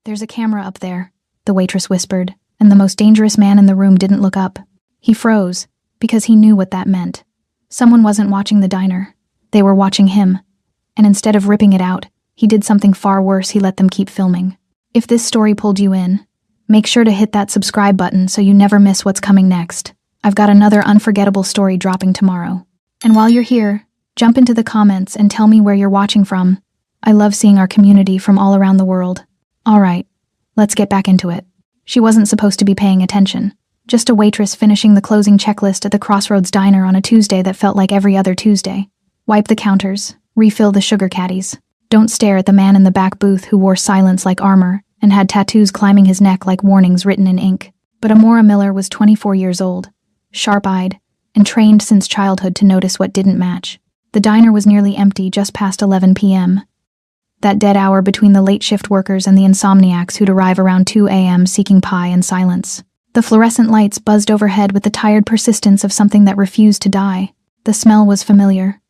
"There's a camera up there," the waitress whispered, and the most dangerous man in the room didn't look up. He froze, because he knew what that meant. Someone wasn't watching the diner. They were watching him. And instead of ripping it out, he did something far worse. He let them keep filming. If this story pulled you in, make sure to hit that subscribe button so you never miss what's coming next. I've got another unforgettable story dropping tomorrow. And while you're here, jump into the comments and tell me where you're watching from. I love seeing our community from all around the world. Alright, let's get back into it. She wasn't supposed to be paying attention. Just a waitress finishing the closing checklist at the Crossroads Diner on a Tuesday that felt like every other Tuesday. Wipe the counters, refill the sugar caddies. Don't stare at the man in the back booth who wore silence like armor and had tattoos climbing his neck like warnings written in ink. But Amora Miller was 24 years old, sharp-eyed, and trained since childhood to notice what didn't match. The diner was nearly empty just past 11 p.m., that dead hour between the late shift workers and the insomniacs who'd arrive around 2 a.m. seeking pie and silence. The fluorescent lights buzzed overhead with the tired persistence of something that refused to die. The smell was familiar.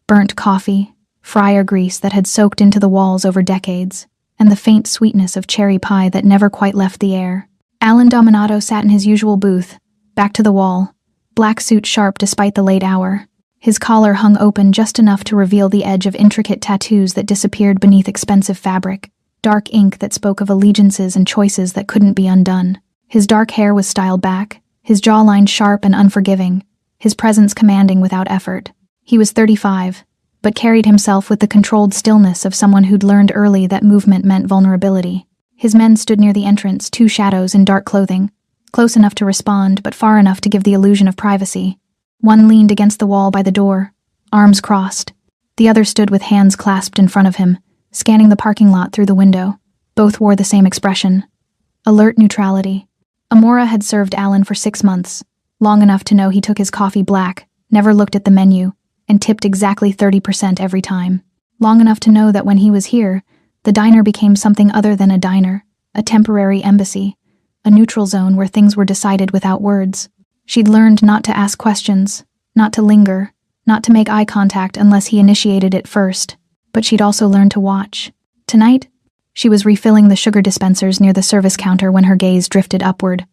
Burnt coffee, fryer grease that had soaked into the walls over decades, and the faint sweetness of cherry pie that never quite left the air. Alan Dominato sat in his usual booth, back to the wall, black suit sharp despite the late hour. His collar hung open just enough to reveal the edge of intricate tattoos that disappeared beneath expensive fabric, dark ink that spoke of allegiances and choices that couldn't be undone. His dark hair was styled back, his jawline sharp and unforgiving, his presence commanding without effort. He was 35, but carried himself with the controlled stillness of someone who'd learned early that movement meant vulnerability. His men stood near the entrance, two shadows in dark clothing, close enough to respond but far enough to give the illusion of privacy. One leaned against the wall by the door, arms crossed. The other stood with hands clasped in front of him, scanning the parking lot through the window. Both wore the same expression. Alert neutrality. Amora had served Alan for 6 months, long enough to know he took his coffee black, never looked at the menu, and tipped exactly 30% every time. Long enough to know that when he was here, the diner became something other than a diner, a temporary embassy, a neutral zone where things were decided without words. She'd learned not to ask questions, not to linger, not to make eye contact unless he initiated it first, but she'd also learned to watch. Tonight, she was refilling the sugar dispensers near the service counter when her gaze drifted upward,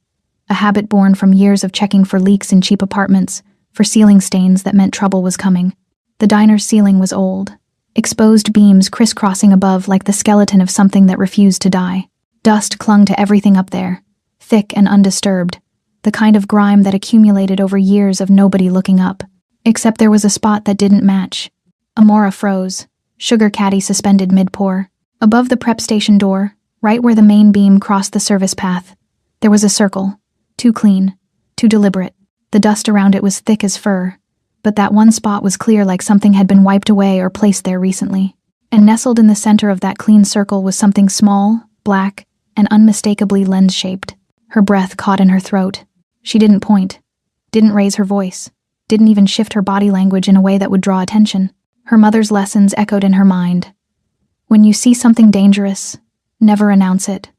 a habit born from years of checking for leaks in cheap apartments, for ceiling stains that meant trouble was coming. The diner's ceiling was old, exposed beams crisscrossing above like the skeleton of something that refused to die. Dust clung to everything up there, thick and undisturbed, the kind of grime that accumulated over years of nobody looking up. Except there was a spot that didn't match. Amora froze, sugar caddy suspended mid-pour. Above the prep station door, right where the main beam crossed the service path, there was a circle, too clean, too deliberate. The dust around it was thick as fur, but that one spot was clear like something had been wiped away or placed there recently. And nestled in the center of that clean circle was something small, black, and unmistakably lens-shaped. Her breath caught in her throat. She didn't point, didn't raise her voice, didn't even shift her body language in a way that would draw attention. Her mother's lessons echoed in her mind. When you see something dangerous, never announce it.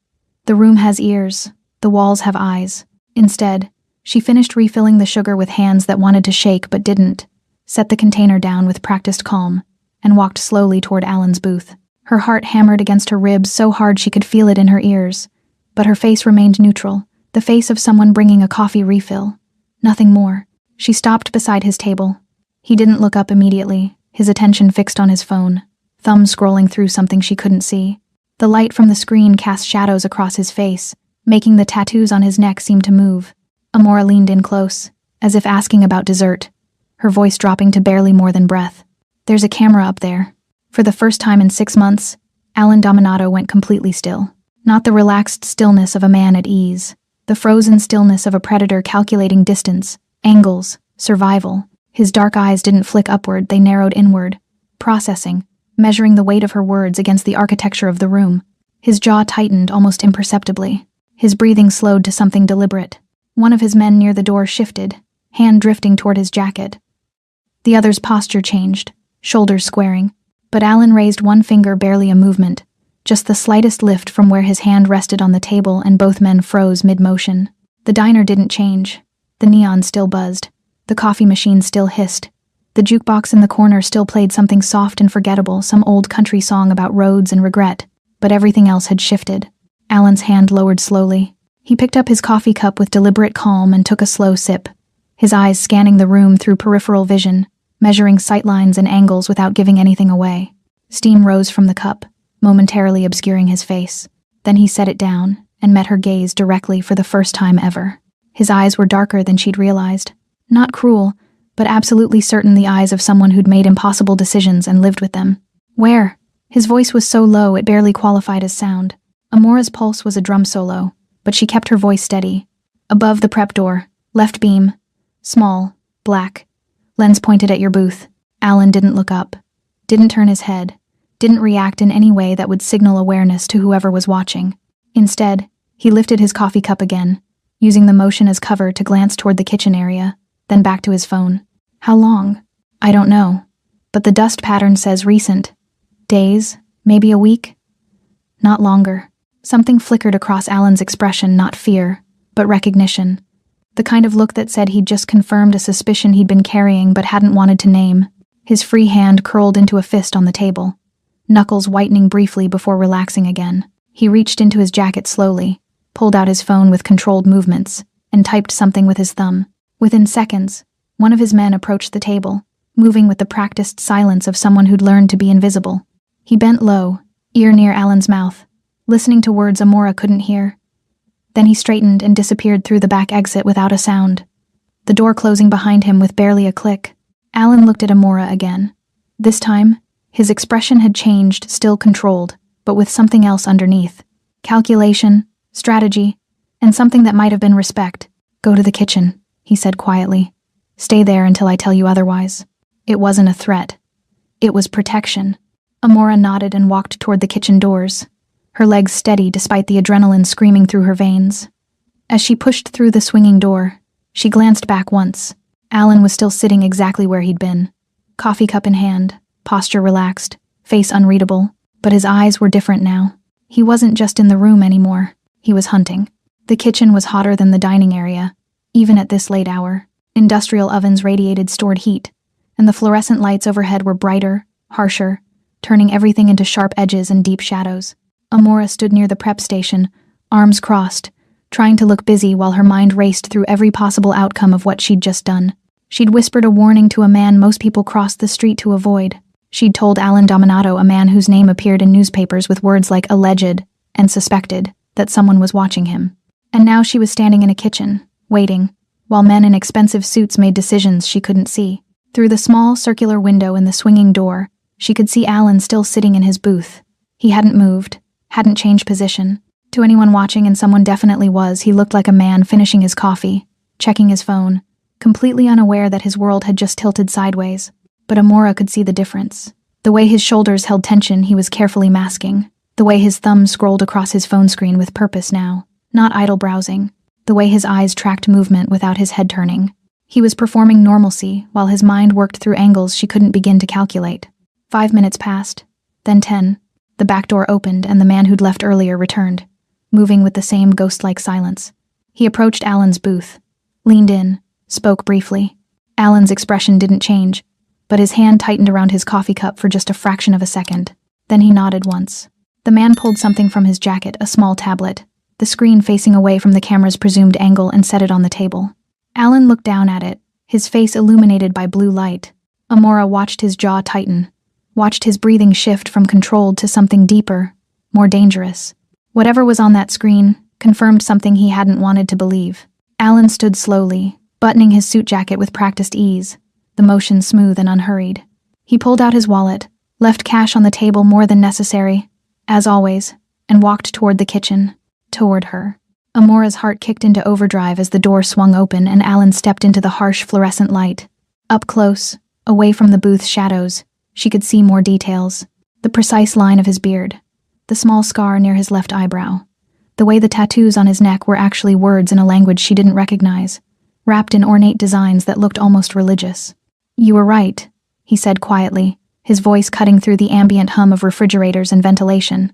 The room has ears, the walls have eyes. Instead, she finished refilling the sugar with hands that wanted to shake but didn't, set the container down with practiced calm, and walked slowly toward Alan's booth. Her heart hammered against her ribs so hard she could feel it in her ears, but her face remained neutral, the face of someone bringing a coffee refill. Nothing more. She stopped beside his table. He didn't look up immediately, his attention fixed on his phone, thumb scrolling through something she couldn't see. The light from the screen cast shadows across his face, making the tattoos on his neck seem to move. Amora leaned in close, as if asking about dessert, her voice dropping to barely more than breath. "There's a camera up there." For the first time in 6 months, Alan Dominato went completely still. Not the relaxed stillness of a man at ease, the frozen stillness of a predator calculating distance, angles, survival. His dark eyes didn't flick upward, they narrowed inward, processing, measuring the weight of her words against the architecture of the room. His jaw tightened almost imperceptibly. His breathing slowed to something deliberate. One of his men near the door shifted, hand drifting toward his jacket. The other's posture changed, shoulders squaring. But Alan raised one finger, barely a movement, just the slightest lift from where his hand rested on the table, and both men froze mid-motion. The diner didn't change. The neon still buzzed. The coffee machine still hissed. The jukebox in the corner still played something soft and forgettable, some old country song about roads and regret. But everything else had shifted. Alan's hand lowered slowly. He picked up his coffee cup with deliberate calm and took a slow sip, his eyes scanning the room through peripheral vision, measuring sightlines and angles without giving anything away. Steam rose from the cup, momentarily obscuring his face. Then he set it down and met her gaze directly for the first time ever. His eyes were darker than she'd realized. Not cruel, but absolutely certain the eyes of someone who'd made impossible decisions and lived with them. Where? His voice was so low it barely qualified as sound. Amora's pulse was a drum solo, but she kept her voice steady. Above the prep door, left beam, small, black, lens pointed at your booth. Alan didn't look up, didn't turn his head, didn't react in any way that would signal awareness to whoever was watching. Instead, he lifted his coffee cup again, using the motion as cover to glance toward the kitchen area, then back to his phone. How long? I don't know, but the dust pattern says recent. Days, maybe a week? Not longer. Something flickered across Alan's expression, not fear, but recognition. The kind of look that said he'd just confirmed a suspicion he'd been carrying but hadn't wanted to name. His free hand curled into a fist on the table, knuckles whitening briefly before relaxing again. He reached into his jacket slowly, pulled out his phone with controlled movements, and typed something with his thumb. Within seconds, one of his men approached the table, moving with the practiced silence of someone who'd learned to be invisible. He bent low, ear near Alan's mouth, listening to words Amora couldn't hear. Then he straightened and disappeared through the back exit without a sound, the door closing behind him with barely a click. Alan looked at Amora again. This time, his expression had changed, still controlled, but with something else underneath. Calculation, strategy, and something that might have been respect. Go to the kitchen, he said quietly. Stay there until I tell you otherwise. It wasn't a threat. It was protection. Amora nodded and walked toward the kitchen doors, her legs steady despite the adrenaline screaming through her veins. As she pushed through the swinging door, she glanced back once. Alan was still sitting exactly where he'd been, coffee cup in hand, posture relaxed, face unreadable, but his eyes were different now. He wasn't just in the room anymore, he was hunting. The kitchen was hotter than the dining area, even at this late hour. Industrial ovens radiated stored heat, and the fluorescent lights overhead were brighter, harsher, turning everything into sharp edges and deep shadows. Amora stood near the prep station, arms crossed, trying to look busy while her mind raced through every possible outcome of what she'd just done. She'd whispered a warning to a man most people crossed the street to avoid. She'd told Alan Dominato, a man whose name appeared in newspapers with words like alleged and suspected, that someone was watching him. And now she was standing in a kitchen, waiting, while men in expensive suits made decisions she couldn't see. Through the small circular window in the swinging door, she could see Alan still sitting in his booth. He hadn't moved, hadn't changed position. To anyone watching, and someone definitely was, he looked like a man finishing his coffee, checking his phone, completely unaware that his world had just tilted sideways. But Amora could see the difference. The way his shoulders held tension he was carefully masking. The way his thumb scrolled across his phone screen with purpose now, not idle browsing. The way his eyes tracked movement without his head turning. He was performing normalcy while his mind worked through angles she couldn't begin to calculate. 5 minutes passed, then 10. The back door opened and the man who'd left earlier returned, moving with the same ghost-like silence. He approached Alan's booth, leaned in, spoke briefly. Alan's expression didn't change, but his hand tightened around his coffee cup for just a fraction of a second. Then he nodded once. The man pulled something from his jacket, a small tablet, the screen facing away from the camera's presumed angle, and set it on the table. Alan looked down at it, his face illuminated by blue light. Amora watched his jaw tighten, watched his breathing shift from controlled to something deeper, more dangerous. Whatever was on that screen confirmed something he hadn't wanted to believe. Alan stood slowly, buttoning his suit jacket with practiced ease, the motion smooth and unhurried. He pulled out his wallet, left cash on the table more than necessary, as always, and walked toward the kitchen, toward her. Amora's heart kicked into overdrive as the door swung open and Alan stepped into the harsh fluorescent light. Up close, away from the booth's shadows, she could see more details. The precise line of his beard, the small scar near his left eyebrow, the way the tattoos on his neck were actually words in a language she didn't recognize, wrapped in ornate designs that looked almost religious. "You were right," he said quietly, his voice cutting through the ambient hum of refrigerators and ventilation.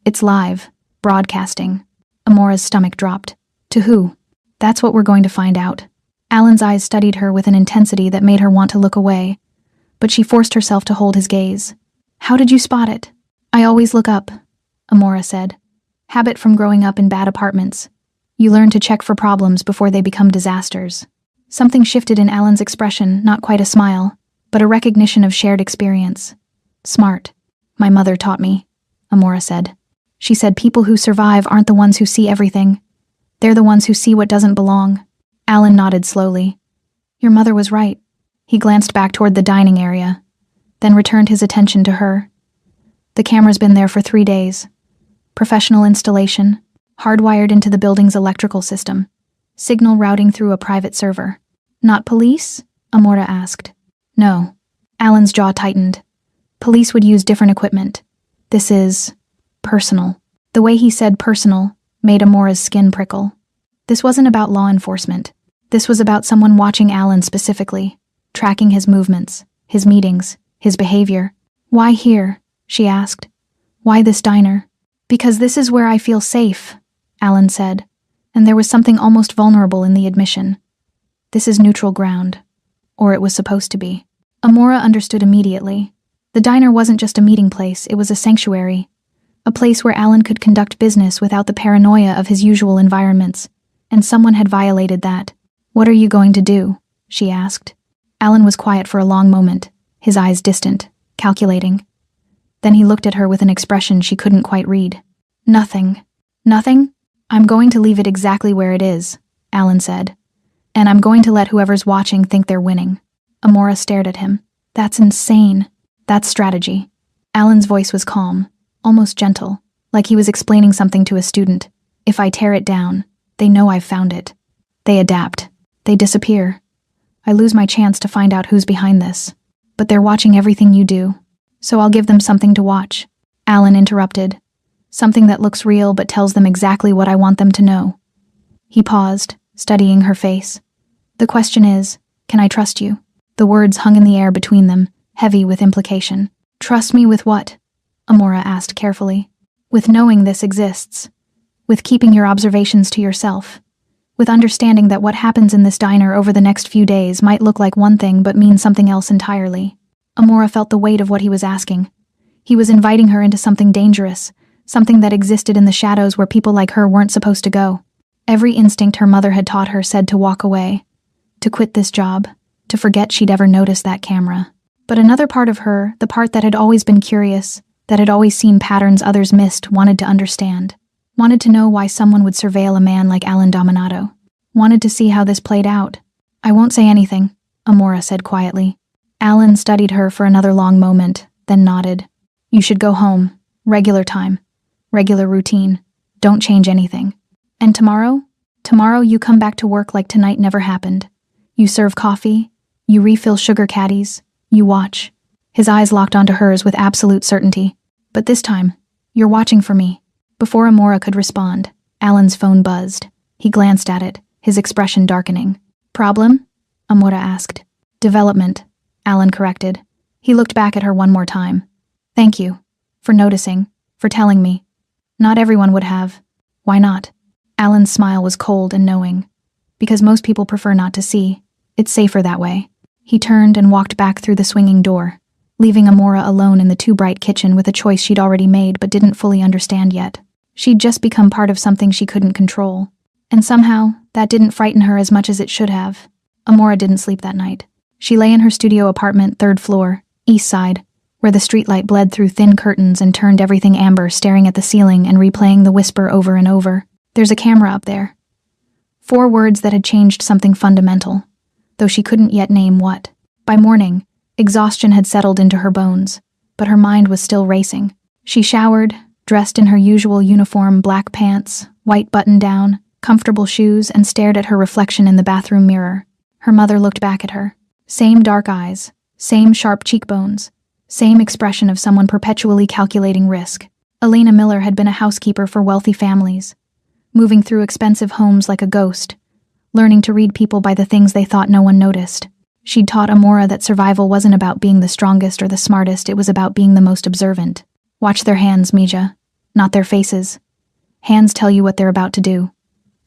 "It's live, broadcasting." Amora's stomach dropped. To who? That's what we're going to find out. Alan's eyes studied her with an intensity that made her want to look away, but she forced herself to hold his gaze. "How did you spot it?" "I always look up," Amora said. Habit from growing up in bad apartments. You learn to check for problems before they become disasters. Something shifted in Alan's expression, not quite a smile, but a recognition of shared experience. Smart. My mother taught me, Amora said. She said people who survive aren't the ones who see everything. They're the ones who see what doesn't belong. Alan nodded slowly. Your mother was right. He glanced back toward the dining area, then returned his attention to her. The camera's been there for 3 days. Professional installation, hardwired into the building's electrical system. Signal routing through a private server. Not police? Amora asked. No. Alan's jaw tightened. Police would use different equipment. This is personal. The way he said personal made Amora's skin prickle. This wasn't about law enforcement. This was about someone watching Alan specifically, tracking his movements, his meetings, his behavior. Why here? She asked. Why this diner? Because this is where I feel safe, Alan said, and there was something almost vulnerable in the admission. This is neutral ground. Or it was supposed to be. Amora understood immediately. The diner wasn't just a meeting place, it was a sanctuary. A place where Alan could conduct business without the paranoia of his usual environments, and someone had violated that. What are you going to do? She asked. Alan was quiet for a long moment, his eyes distant, calculating. Then he looked at her with an expression she couldn't quite read. Nothing. Nothing? I'm going to leave it exactly where it is, Alan said. And I'm going to let whoever's watching think they're winning. Amora stared at him. That's insane. That's strategy. Alan's voice was calm, almost gentle, like he was explaining something to a student. If I tear it down, they know I've found it. They adapt. They disappear. I lose my chance to find out who's behind this. But they're watching everything you do. So I'll give them something to watch. Alan interrupted. Something that looks real but tells them exactly what I want them to know. He paused, studying her face. The question is, can I trust you? The words hung in the air between them, heavy with implication. Trust me with what? Amora asked carefully. With knowing this exists. With keeping your observations to yourself. With understanding that what happens in this diner over the next few days might look like one thing but mean something else entirely. Amora felt the weight of what he was asking. He was inviting her into something dangerous, something that existed in the shadows where people like her weren't supposed to go. Every instinct her mother had taught her said to walk away, to quit this job, to forget she'd ever noticed that camera. But another part of her, the part that had always been curious, that had always seen patterns others missed, wanted to understand. Wanted to know why someone would surveil a man like Alan Dominato. Wanted to see how this played out. I won't say anything, Amora said quietly. Alan studied her for another long moment, then nodded. You should go home. Regular time. Regular routine. Don't change anything. And tomorrow? Tomorrow you come back to work like tonight never happened. You serve coffee. You refill sugar caddies. You watch. His eyes locked onto hers with absolute certainty. But this time, you're watching for me. Before Amora could respond, Alan's phone buzzed. He glanced at it, his expression darkening. Problem? Amora asked. Development, Alan corrected. He looked back at her one more time. Thank you. For noticing. For telling me. Not everyone would have. Why not? Alan's smile was cold and knowing. Because most people prefer not to see. It's safer that way. He turned and walked back through the swinging door, leaving Amora alone in the too-bright kitchen with a choice she'd already made but didn't fully understand yet. She'd just become part of something she couldn't control. And somehow, that didn't frighten her as much as it should have. Amora didn't sleep that night. She lay in her studio apartment, 3rd floor, east side, where the streetlight bled through thin curtains and turned everything amber, staring at the ceiling and replaying the whisper over and over. There's a camera up there. 4 words that had changed something fundamental, though she couldn't yet name what. By morning, exhaustion had settled into her bones, but her mind was still racing. She showered, dressed in her usual uniform, black pants, white button-down, comfortable shoes, and stared at her reflection in the bathroom mirror. Her mother looked back at her. Same dark eyes, same sharp cheekbones, same expression of someone perpetually calculating risk. Elena Miller had been a housekeeper for wealthy families, moving through expensive homes like a ghost, learning to read people by the things they thought no one noticed. She'd taught Amora that survival wasn't about being the strongest or the smartest, it was about being the most observant. Watch their hands, Mija, not their faces. Hands tell you what they're about to do.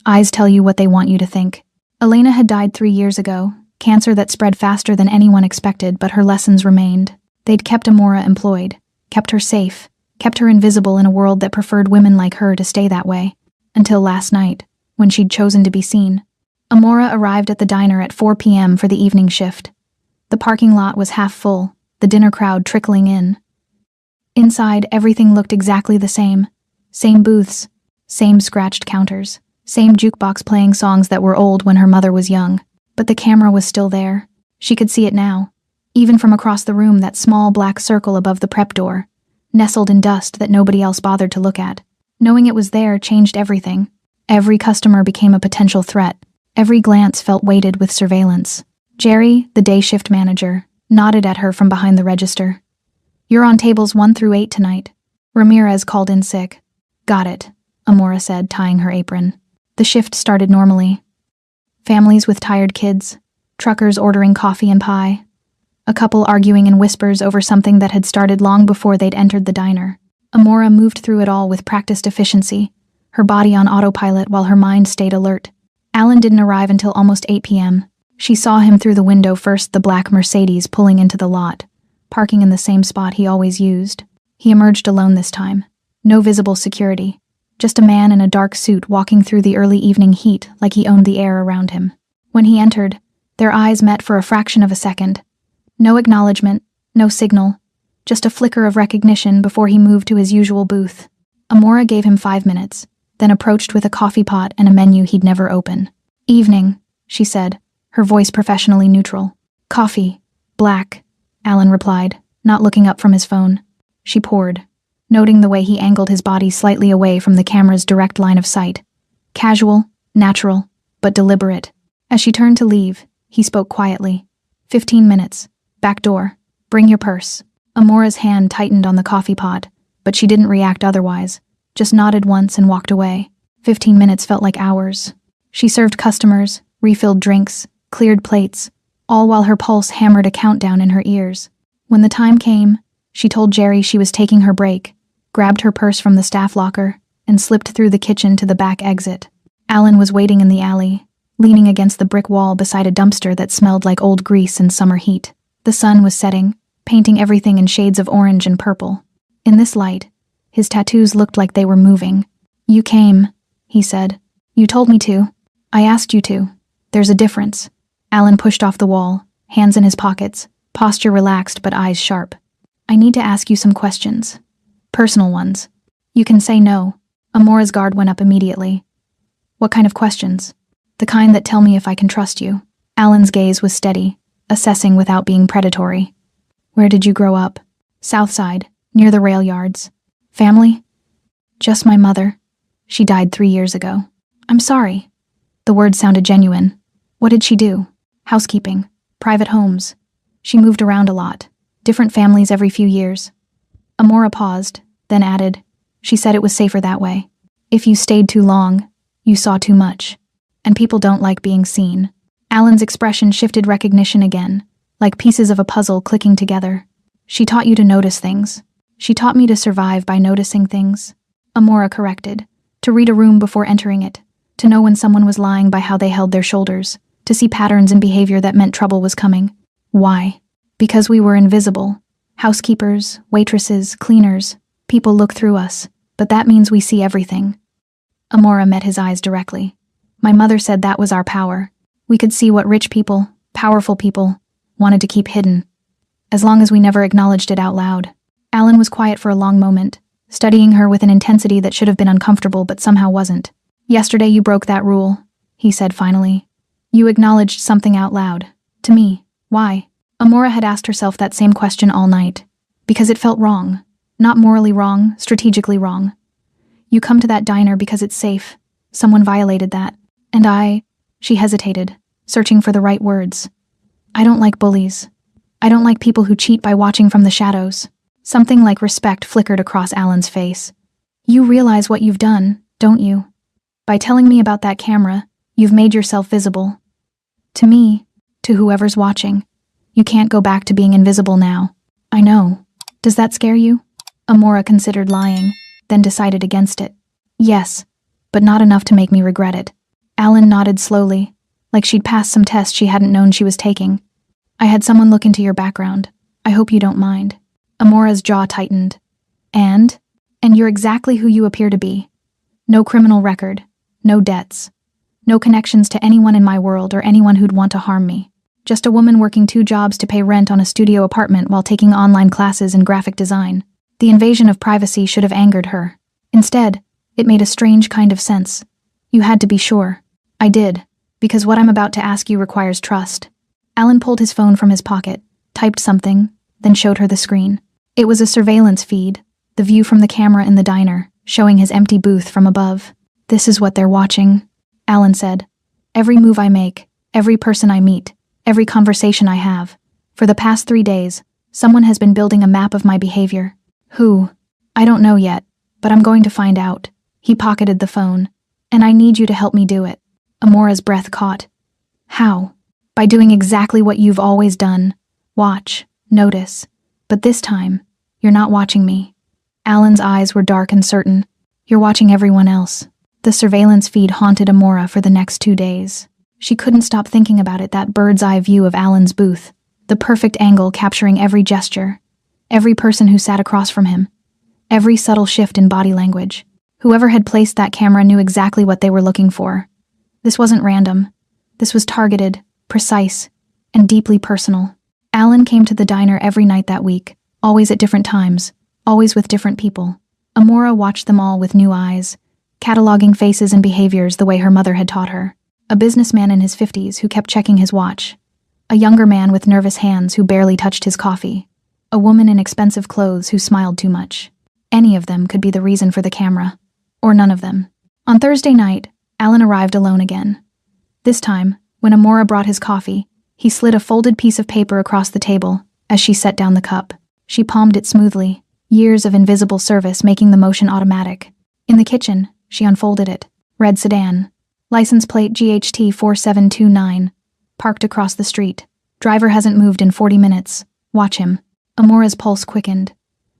Eyes tell you what they want you to think. Elena had died 3 years ago, cancer that spread faster than anyone expected, but her lessons remained. They'd kept Amora employed, kept her safe, kept her invisible in a world that preferred women like her to stay that way. Until last night, when she'd chosen to be seen. Amora arrived at the diner at 4 p.m. for the evening shift. The parking lot was half full, the dinner crowd trickling in. Inside, everything looked exactly the same. Same booths, same scratched counters, same jukebox playing songs that were old when her mother was young. But the camera was still there. She could see it now. Even from across the room, that small black circle above the prep door, nestled in dust that nobody else bothered to look at. Knowing it was there changed everything. Every customer became a potential threat. Every glance felt weighted with surveillance. Jerry, the day shift manager, nodded at her from behind the register. "You're on tables 1 through 8 tonight." Ramirez called in sick. "Got it," Amora said, tying her apron. The shift started normally. Families with tired kids, truckers ordering coffee and pie, a couple arguing in whispers over something that had started long before they'd entered the diner. Amora moved through it all with practiced efficiency, her body on autopilot while her mind stayed alert. Alan didn't arrive until almost 8 p.m. She saw him through the window first, the black Mercedes pulling into the lot, parking in the same spot he always used. He emerged alone this time. No visible security. Just a man in a dark suit walking through the early evening heat like he owned the air around him. When he entered, their eyes met for a fraction of a second. No acknowledgement, no signal, just a flicker of recognition before he moved to his usual booth. Amora gave him 5 minutes, then approached with a coffee pot and a menu he'd never open. "Evening," she said, her voice professionally neutral. "Coffee. Black," Alan replied, not looking up from his phone. She poured, noting the way he angled his body slightly away from the camera's direct line of sight. Casual, natural, but deliberate. As she turned to leave, he spoke quietly. 15 minutes. Back door. Bring your purse." Amora's hand tightened on the coffee pot, but she didn't react otherwise, just nodded once and walked away. 15 minutes felt like hours. She served customers, refilled drinks, cleared plates, all while her pulse hammered a countdown in her ears. When the time came, she told Jerry she was taking her break, grabbed her purse from the staff locker, and slipped through the kitchen to the back exit. Alan was waiting in the alley, leaning against the brick wall beside a dumpster that smelled like old grease in summer heat. The sun was setting, painting everything in shades of orange and purple. In this light, his tattoos looked like they were moving. "You came," he said. "You told me to. I asked you to. There's a difference." Alan pushed off the wall, hands in his pockets, posture relaxed but eyes sharp. "I need to ask you some questions. Personal ones. You can say no." Amora's guard went up immediately. "What kind of questions?" "The kind that tell me if I can trust you." Alan's gaze was steady, assessing without being predatory. "Where did you grow up?" "South Side, near the rail yards." "Family?" "Just my mother. She died 3 years ago." "I'm sorry." The words sounded genuine. "What did she do?" "Housekeeping. Private homes. She moved around a lot. Different families every few years." Amora paused, then added, "She said it was safer that way. If you stayed too long, you saw too much. And people don't like being seen." Alan's expression shifted recognition again, like pieces of a puzzle clicking together. "She taught you to notice things. She taught me to survive by noticing things." Amora corrected. "To read a room before entering it. To know when someone was lying by how they held their shoulders. To see patterns in behavior that meant trouble was coming." "Why?" "Because we were invisible. Housekeepers, waitresses, cleaners. People look through us, but that means we see everything." Amora met his eyes directly. "My mother said that was our power. We could see what rich people, powerful people, wanted to keep hidden, as long as we never acknowledged it out loud." Alan was quiet for a long moment, studying her with an intensity that should have been uncomfortable but somehow wasn't. "Yesterday you broke that rule," he said finally. "You acknowledged something out loud. To me. Why?" Amora had asked herself that same question all night. Because it felt wrong. Not morally wrong, strategically wrong. "You come to that diner because it's safe. Someone violated that. And She hesitated, searching for the right words. "I don't like bullies. I don't like people who cheat by watching from the shadows." Something like respect flickered across Alan's face. "You realize what you've done, don't you? By telling me about that camera, you've made yourself visible. To me, to whoever's watching. You can't go back to being invisible now." "I know. Does that scare you?" Amora considered lying, then decided against it. "Yes, but not enough to make me regret it." Alan nodded slowly, like she'd passed some test she hadn't known she was taking. "I had someone look into your background. I hope you don't mind." Amora's jaw tightened. "And?" And you're exactly who you appear to be. No criminal record, no debts, no connections to anyone in my world or anyone who'd want to harm me. Just a woman working 2 jobs to pay rent on a studio apartment while taking online classes in graphic design. The invasion of privacy should have angered her. Instead, it made a strange kind of sense. You had to be sure. I did, because what I'm about to ask you requires trust. Alan pulled his phone from his pocket, typed something, then showed her the screen. It was a surveillance feed, the view from the camera in the diner, showing his empty booth from above. This is what they're watching, Alan said. Every move I make, every person I meet, every conversation I have. For the past 3 days, someone has been building a map of my behavior. Who? I don't know yet, but I'm going to find out. He pocketed the phone. And I need you to help me do it. Amora's breath caught. How? By doing exactly what you've always done. Watch, notice. But this time, you're not watching me. Alan's eyes were dark and certain. You're watching everyone else. The surveillance feed haunted Amora for the next 2 days. She couldn't stop thinking about it, that bird's-eye view of Alan's booth. The perfect angle capturing every gesture. Every person who sat across from him. Every subtle shift in body language. Whoever had placed that camera knew exactly what they were looking for. This wasn't random. This was targeted, precise, and deeply personal. Alan came to the diner every night that week, always at different times, always with different people. Amora watched them all with new eyes, cataloging faces and behaviors the way her mother had taught her. A businessman in his 50s who kept checking his watch. A younger man with nervous hands who barely touched his coffee. A woman in expensive clothes who smiled too much. Any of them could be the reason for the camera. Or none of them. On Thursday night, Alan arrived alone again. This time, when Amora brought his coffee, he slid a folded piece of paper across the table as she set down the cup. She palmed it smoothly, years of invisible service making the motion automatic. In the kitchen, she unfolded it. Red sedan. License plate GHT 4729. Parked across the street. Driver hasn't moved in 40 minutes. Watch him. Amora's pulse quickened.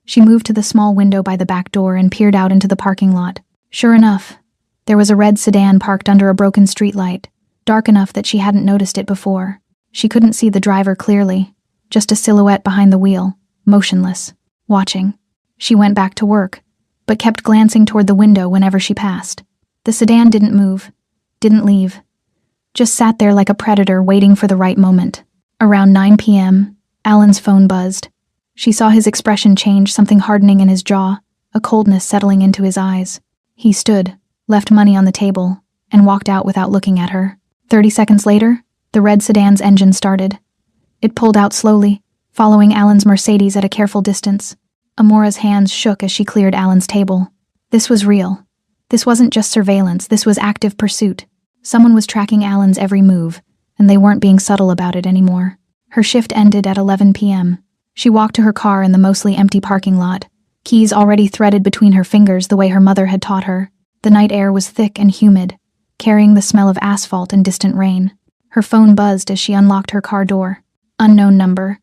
She moved to the small window by the back door and peered out into the parking lot. Sure enough, there was a red sedan parked under a broken streetlight, dark enough that she hadn't noticed it before. She couldn't see the driver clearly, just a silhouette behind the wheel, motionless, watching. She went back to work, but kept glancing toward the window whenever she passed. The sedan didn't move, didn't leave, just sat there like a predator waiting for the right moment. Around 9 p.m., Alan's phone buzzed. She saw his expression change, something hardening in his jaw, a coldness settling into his eyes. He stood, left money on the table, and walked out without looking at her. 30 seconds later, the red sedan's engine started. It pulled out slowly, following Alan's Mercedes at a careful distance. Amora's hands shook as she cleared Alan's table. This was real. This wasn't just surveillance, this was active pursuit. Someone was tracking Alan's every move, and they weren't being subtle about it anymore. Her shift ended at 11 p.m. She walked to her car in the mostly empty parking lot, keys already threaded between her fingers the way her mother had taught her. The night air was thick and humid, carrying the smell of asphalt and distant rain. Her phone buzzed as she unlocked her car door. Unknown number.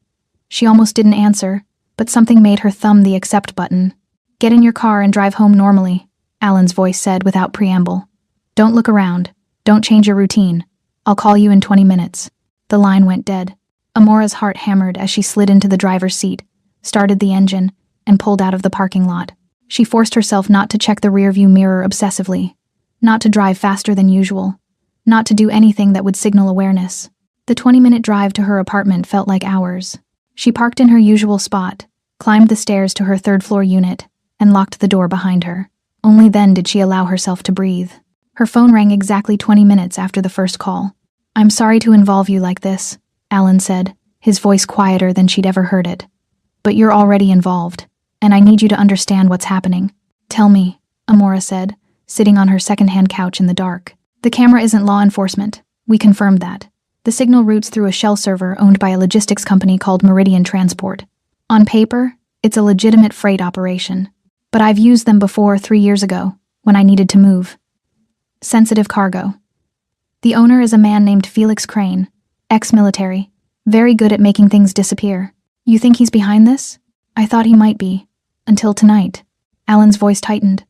She almost didn't answer, but something made her thumb the accept button. Get in your car and drive home normally, Alan's voice said without preamble. Don't look around. Don't change your routine. I'll call you in 20 minutes. The line went dead. Amora's heart hammered as she slid into the driver's seat, started the engine, and pulled out of the parking lot. She forced herself not to check the rearview mirror obsessively, not to drive faster than usual, not to do anything that would signal awareness. The 20-minute drive to her apartment felt like hours. She parked in her usual spot, climbed the stairs to her third-floor unit, and locked the door behind her. Only then did she allow herself to breathe. Her phone rang exactly 20 minutes after the first call. I'm sorry to involve you like this, Alan said, his voice quieter than she'd ever heard it. But you're already involved, and I need you to understand what's happening. Tell me, Amora said, sitting on her second-hand couch in the dark. The camera isn't law enforcement. We confirmed that. The signal routes through a shell server owned by a logistics company called Meridian Transport. On paper, it's a legitimate freight operation. But I've used them before 3 years ago, when I needed to move. Sensitive cargo. The owner is a man named Felix Crane, ex-military, very good at making things disappear. You think he's behind this? I thought he might be. Until tonight. Alan's voice tightened.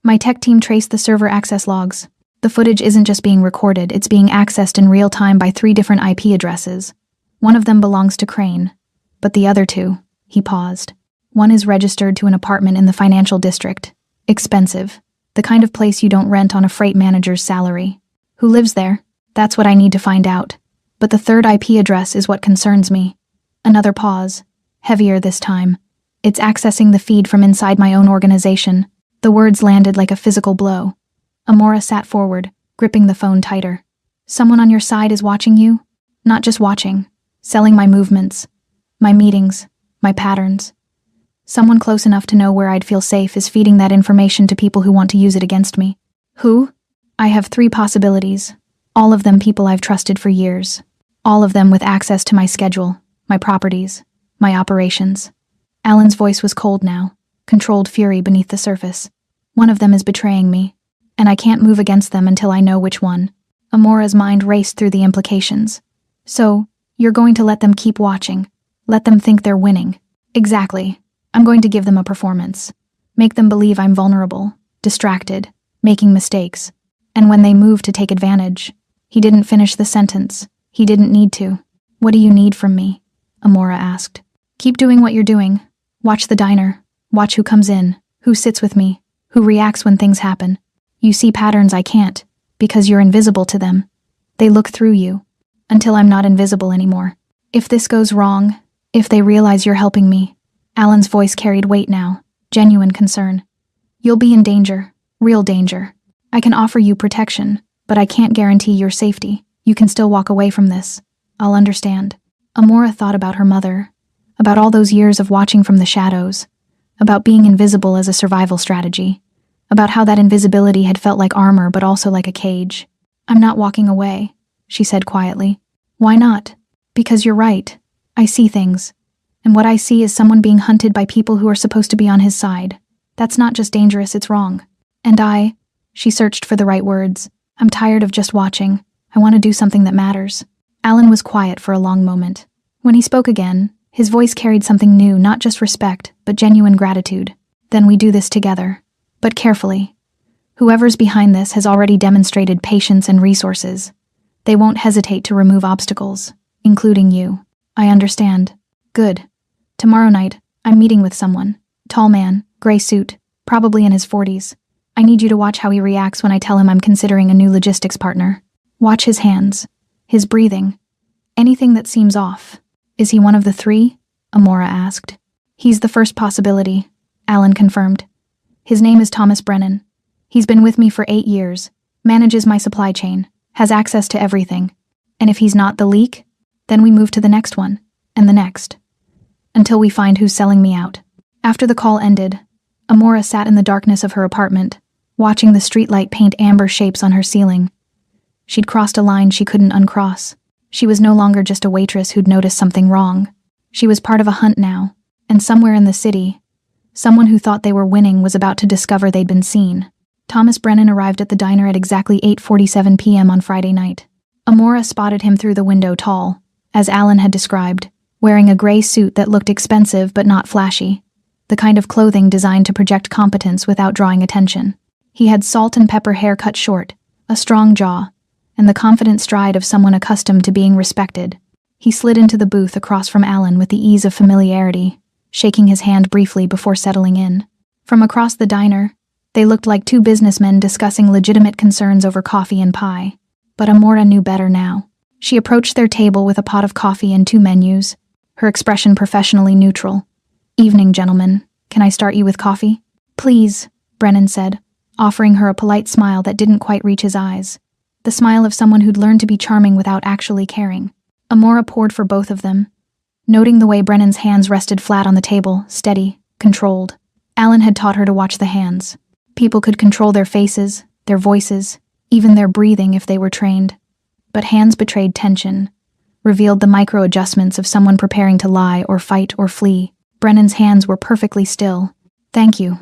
My tech team traced the server access logs. The footage isn't just being recorded, it's being accessed in real time by 3 different IP addresses. One of them belongs to Crane, but the other 2, he paused. One is registered to an apartment in the financial district. Expensive. The kind of place you don't rent on a freight manager's salary. Who lives there? That's what I need to find out. But the third IP address is what concerns me. Another pause. Heavier this time. It's accessing the feed from inside my own organization. The words landed like a physical blow. Amora sat forward, gripping the phone tighter. Someone on your side is watching you? Not just watching. Selling my movements. My meetings. My patterns. Someone close enough to know where I'd feel safe is feeding that information to people who want to use it against me. Who? I have 3 possibilities. All of them people I've trusted for years. All of them with access to my schedule, my properties, my operations. Alan's voice was cold now, controlled fury beneath the surface. One of them is betraying me, and I can't move against them until I know which one. Amora's mind raced through the implications. So, you're going to let them keep watching. Let them think they're winning. Exactly. I'm going to give them a performance. Make them believe I'm vulnerable, distracted, making mistakes. And when they move to take advantage, he didn't finish the sentence. He didn't need to. What do you need from me? Amora asked. Keep doing what you're doing. Watch the diner. Watch who comes in, who sits with me, who reacts when things happen. You see patterns I can't, because you're invisible to them. They look through you, until I'm not invisible anymore. If this goes wrong, if they realize you're helping me, Alan's voice carried weight now, genuine concern. You'll be in danger, real danger. I can offer you protection, but I can't guarantee your safety. You can still walk away from this. I'll understand. Amora thought about her mother, about all those years of watching from the shadows, about being invisible as a survival strategy, about how that invisibility had felt like armor but also like a cage. I'm not walking away, she said quietly. Why not? Because you're right. I see things. And what I see is someone being hunted by people who are supposed to be on his side. That's not just dangerous, it's wrong. And she searched for the right words. I'm tired of just watching. I want to do something that matters. Alan was quiet for a long moment. When he spoke again, his voice carried something new, not just respect, but genuine gratitude. Then we do this together. But carefully. Whoever's behind this has already demonstrated patience and resources. They won't hesitate to remove obstacles, including you. I understand. Good. Tomorrow night, I'm meeting with someone. Tall man, gray suit, probably in his 40s. I need you to watch how he reacts when I tell him I'm considering a new logistics partner. Watch his hands, his breathing, anything that seems off. Is he one of the 3? Amora asked. He's the first possibility, Alan confirmed. His name is Thomas Brennan. He's been with me for 8 years, manages my supply chain, has access to everything. And if he's not the leak, then we move to the next one, and the next, until we find who's selling me out. After the call ended, Amora sat in the darkness of her apartment, watching the streetlight paint amber shapes on her ceiling. She'd crossed a line she couldn't uncross. She was no longer just a waitress who'd noticed something wrong. She was part of a hunt now, and somewhere in the city, someone who thought they were winning was about to discover they'd been seen. Thomas Brennan arrived at the diner at exactly 8:47 p.m. on Friday night. Amora spotted him through the window tall, as Alan had described, wearing a gray suit that looked expensive but not flashy, the kind of clothing designed to project competence without drawing attention. He had salt and pepper hair cut short, a strong jaw, and the confident stride of someone accustomed to being respected. He slid into the booth across from Alan with the ease of familiarity, shaking his hand briefly before settling in. From across the diner, they looked like 2 businessmen discussing legitimate concerns over coffee and pie. But Amora knew better now. She approached their table with a pot of coffee and 2 menus, her expression professionally neutral. Evening, gentlemen. Can I start you with coffee? Please, Brennan said, offering her a polite smile that didn't quite reach his eyes. The smile of someone who'd learned to be charming without actually caring. Amora poured for both of them, noting the way Brennan's hands rested flat on the table, steady, controlled. Alan had taught her to watch the hands. People could control their faces, their voices, even their breathing if they were trained. But hands betrayed tension, revealed the micro-adjustments of someone preparing to lie or fight or flee. Brennan's hands were perfectly still. Thank you,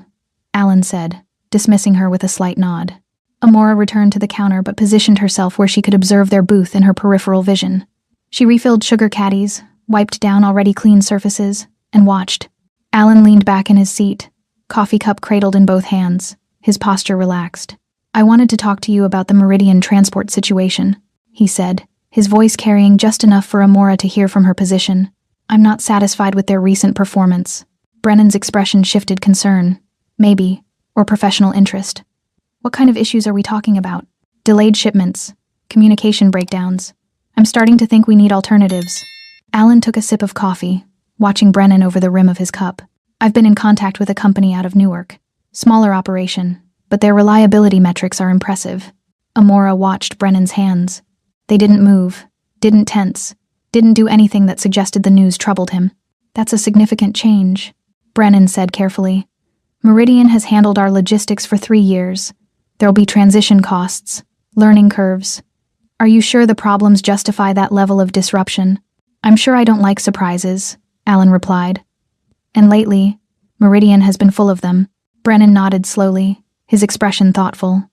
Alan said, dismissing her with a slight nod. Amora returned to the counter but positioned herself where she could observe their booth in her peripheral vision. She refilled sugar caddies, wiped down already clean surfaces, and watched. Alan leaned back in his seat, coffee cup cradled in both hands, his posture relaxed. I wanted to talk to you about the Meridian transport situation, he said, his voice carrying just enough for Amora to hear from her position. I'm not satisfied with their recent performance. Brennan's expression shifted concern. Maybe. Or professional interest. What kind of issues are we talking about? Delayed shipments. Communication breakdowns. I'm starting to think we need alternatives. Alan took a sip of coffee, watching Brennan over the rim of his cup. I've been in contact with a company out of Newark. Smaller operation, but their reliability metrics are impressive. Amora watched Brennan's hands. They didn't move, didn't tense, didn't do anything that suggested the news troubled him. That's a significant change, Brennan said carefully. Meridian has handled our logistics for 3 years. There'll be transition costs, learning curves. Are you sure the problems justify that level of disruption? I'm sure I don't like surprises, Alan replied. And lately, Meridian has been full of them. Brennan nodded slowly, his expression thoughtful.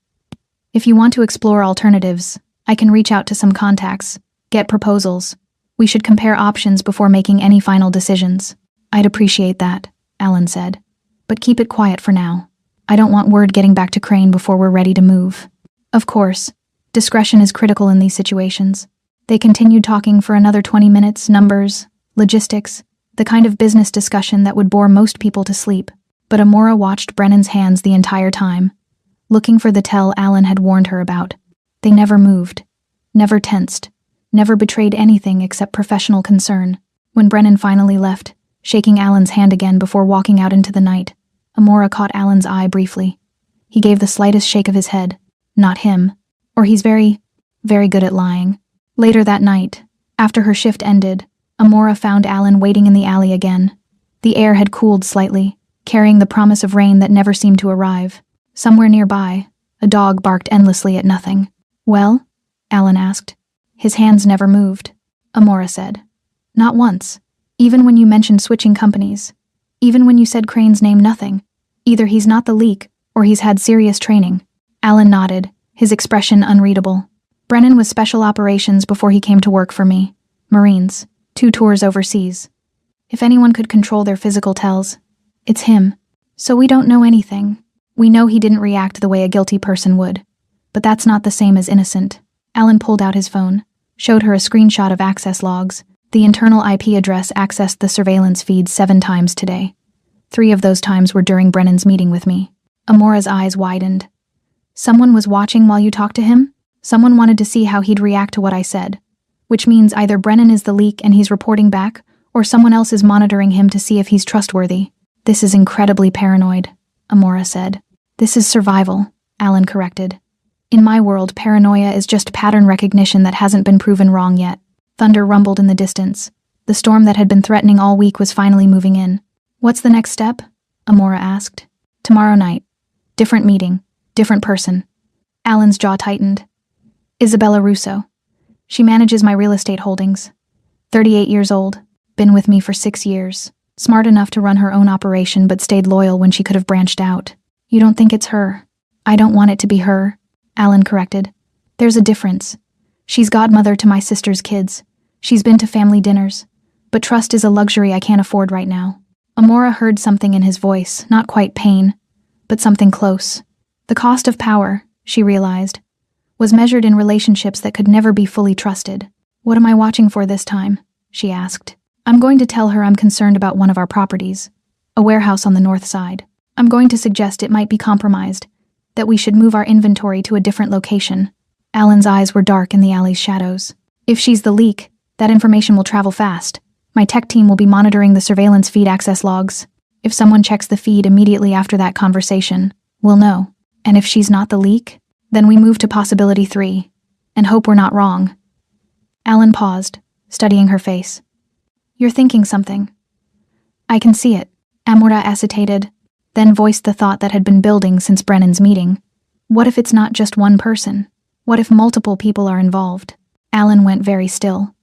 If you want to explore alternatives, I can reach out to some contacts, get proposals. We should compare options before making any final decisions. I'd appreciate that, Alan said. But keep it quiet for now. I don't want word getting back to Crane before we're ready to move. Of course, discretion is critical in these situations. They continued talking for another 20 minutes, numbers, logistics, the kind of business discussion that would bore most people to sleep. But Amora watched Brennan's hands the entire time, looking for the tell Alan had warned her about. They never moved, never tensed, never betrayed anything except professional concern. When Brennan finally left, shaking Alan's hand again before walking out into the night, Amora caught Alan's eye briefly. He gave the slightest shake of his head. Not him. Or he's very, very good at lying. Later that night, after her shift ended, Amora found Alan waiting in the alley again. The air had cooled slightly, carrying the promise of rain that never seemed to arrive. Somewhere nearby, a dog barked endlessly at nothing. Well? Alan asked. His hands never moved, Amora said. Not once. Even when you mentioned switching companies. Even when you said Crane's name, nothing. Either he's not the leak, or he's had serious training. Alan nodded, his expression unreadable. Brennan was special operations before he came to work for me. Marines. 2 tours overseas. If anyone could control their physical tells, it's him. So we don't know anything. We know he didn't react the way a guilty person would. But that's not the same as innocent. Alan pulled out his phone, showed her a screenshot of access logs. The internal IP address accessed the surveillance feed 7 times today. 3 of those times were during Brennan's meeting with me. Amora's eyes widened. Someone was watching while you talked to him? Someone wanted to see how he'd react to what I said. Which means either Brennan is the leak and he's reporting back, or someone else is monitoring him to see if he's trustworthy. This is incredibly paranoid, Amora said. This is survival, Alan corrected. In my world, paranoia is just pattern recognition that hasn't been proven wrong yet. Thunder rumbled in the distance. The storm that had been threatening all week was finally moving in. What's the next step? Amora asked. Tomorrow night. Different meeting. Different person. Alan's jaw tightened. Isabella Russo. She manages my real estate holdings. 38 years old. Been with me for 6 years. Smart enough to run her own operation but stayed loyal when she could have branched out. You don't think it's her? I don't want it to be her, Alan corrected. There's a difference. She's godmother to my sister's kids. She's been to family dinners. But trust is a luxury I can't afford right now. Amora heard something in his voice, not quite pain, but something close. The cost of power, she realized, was measured in relationships that could never be fully trusted. What am I watching for this time? She asked. I'm going to tell her I'm concerned about one of our properties, a warehouse on the north side. I'm going to suggest it might be compromised, that we should move our inventory to a different location. Alan's eyes were dark in the alley's shadows. If she's the leak, that information will travel fast. My tech team will be monitoring the surveillance feed access logs. If someone checks the feed immediately after that conversation, we'll know. And if she's not the leak, then we move to possibility 3, and hope we're not wrong. Alan paused, studying her face. You're thinking something. I can see it, Amora acetated, then voiced the thought that had been building since Brennan's meeting. What if it's not just one person? What if multiple people are involved? Alan went very still.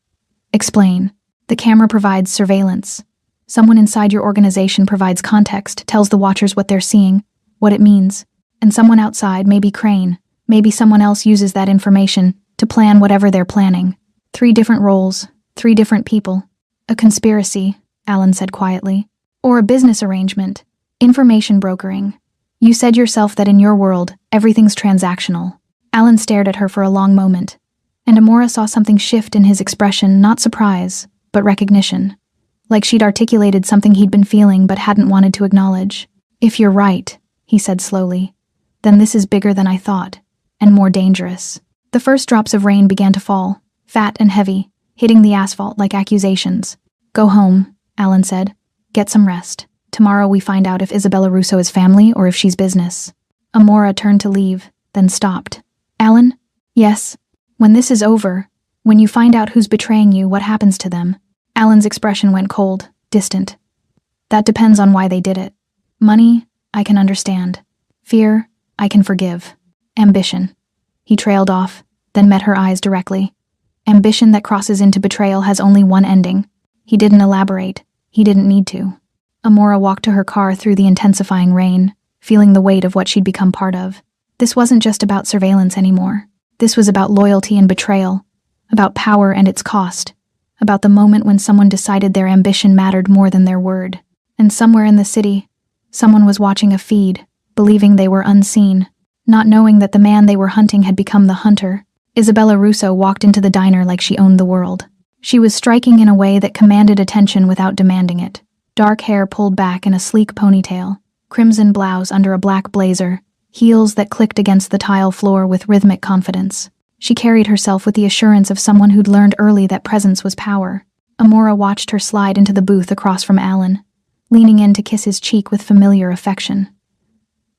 Explain. The camera provides surveillance. Someone inside your organization provides context, tells the watchers what they're seeing, what it means. And someone outside, maybe Crane, maybe someone else uses that information to plan whatever they're planning. 3 different roles, 3 different people. A conspiracy, Alan said quietly. Or a business arrangement. Information brokering. You said yourself that in your world, everything's transactional. Alan stared at her for a long moment, and Amora saw something shift in his expression, not surprise, but recognition. like she'd articulated something he'd been feeling but hadn't wanted to acknowledge. "If you're right," he said slowly, "then this is bigger than I thought, and more dangerous." The first drops of rain began to fall, fat and heavy, hitting the asphalt like accusations. "Go home," Alan said. "Get some rest. Tomorrow we find out if Isabella Russo is family or if she's business." Amora turned to leave, then stopped. "Alan?" "Yes. When this is over, when you find out who's betraying you, what happens to them?" Alan's expression went cold, distant. "That depends on why they did it. Money, I can understand. Fear, I can forgive. Ambition." He trailed off, then met her eyes directly. "Ambition that crosses into betrayal has only one ending." He didn't elaborate. He didn't need to. Amora walked to her car through the intensifying rain, feeling the weight of what she'd become part of. This wasn't just about surveillance anymore. This was about loyalty and betrayal, about power and its cost, about the moment when someone decided their ambition mattered more than their word. And somewhere in the city, someone was watching a feed, believing they were unseen, not knowing that the man they were hunting had become the hunter. Isabella Russo walked into the diner like she owned the world. She was striking in a way that commanded attention without demanding it. Dark hair pulled back in a sleek ponytail, crimson blouse under a black blazer, heels that clicked against the tile floor with rhythmic confidence. She carried herself with the assurance of someone who'd learned early that presence was power. Amora watched her slide into the booth across from Alan, leaning in to kiss his cheek with familiar affection.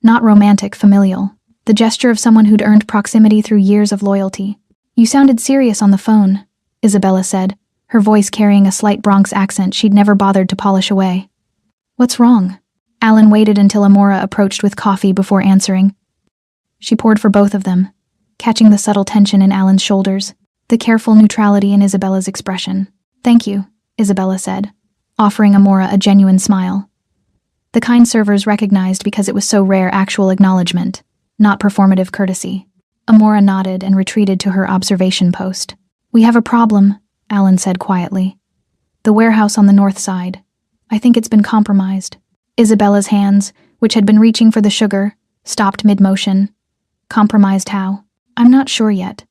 Not romantic, familial. The gesture of someone who'd earned proximity through years of loyalty. "You sounded serious on the phone," Isabella said, her voice carrying a slight Bronx accent she'd never bothered to polish away. "What's wrong?" Alan waited until Amora approached with coffee before answering. She poured for both of them, catching the subtle tension in Alan's shoulders, the careful neutrality in Isabella's expression. "Thank you," Isabella said, offering Amora a genuine smile. The kind servers recognized because it was so rare actual acknowledgement, not performative courtesy. Amora nodded and retreated to her observation post. "We have a problem," Alan said quietly. "The warehouse on the north side. I think it's been compromised." Isabella's hands, which had been reaching for the sugar, stopped mid-motion. "Compromised how?" "I'm not sure yet.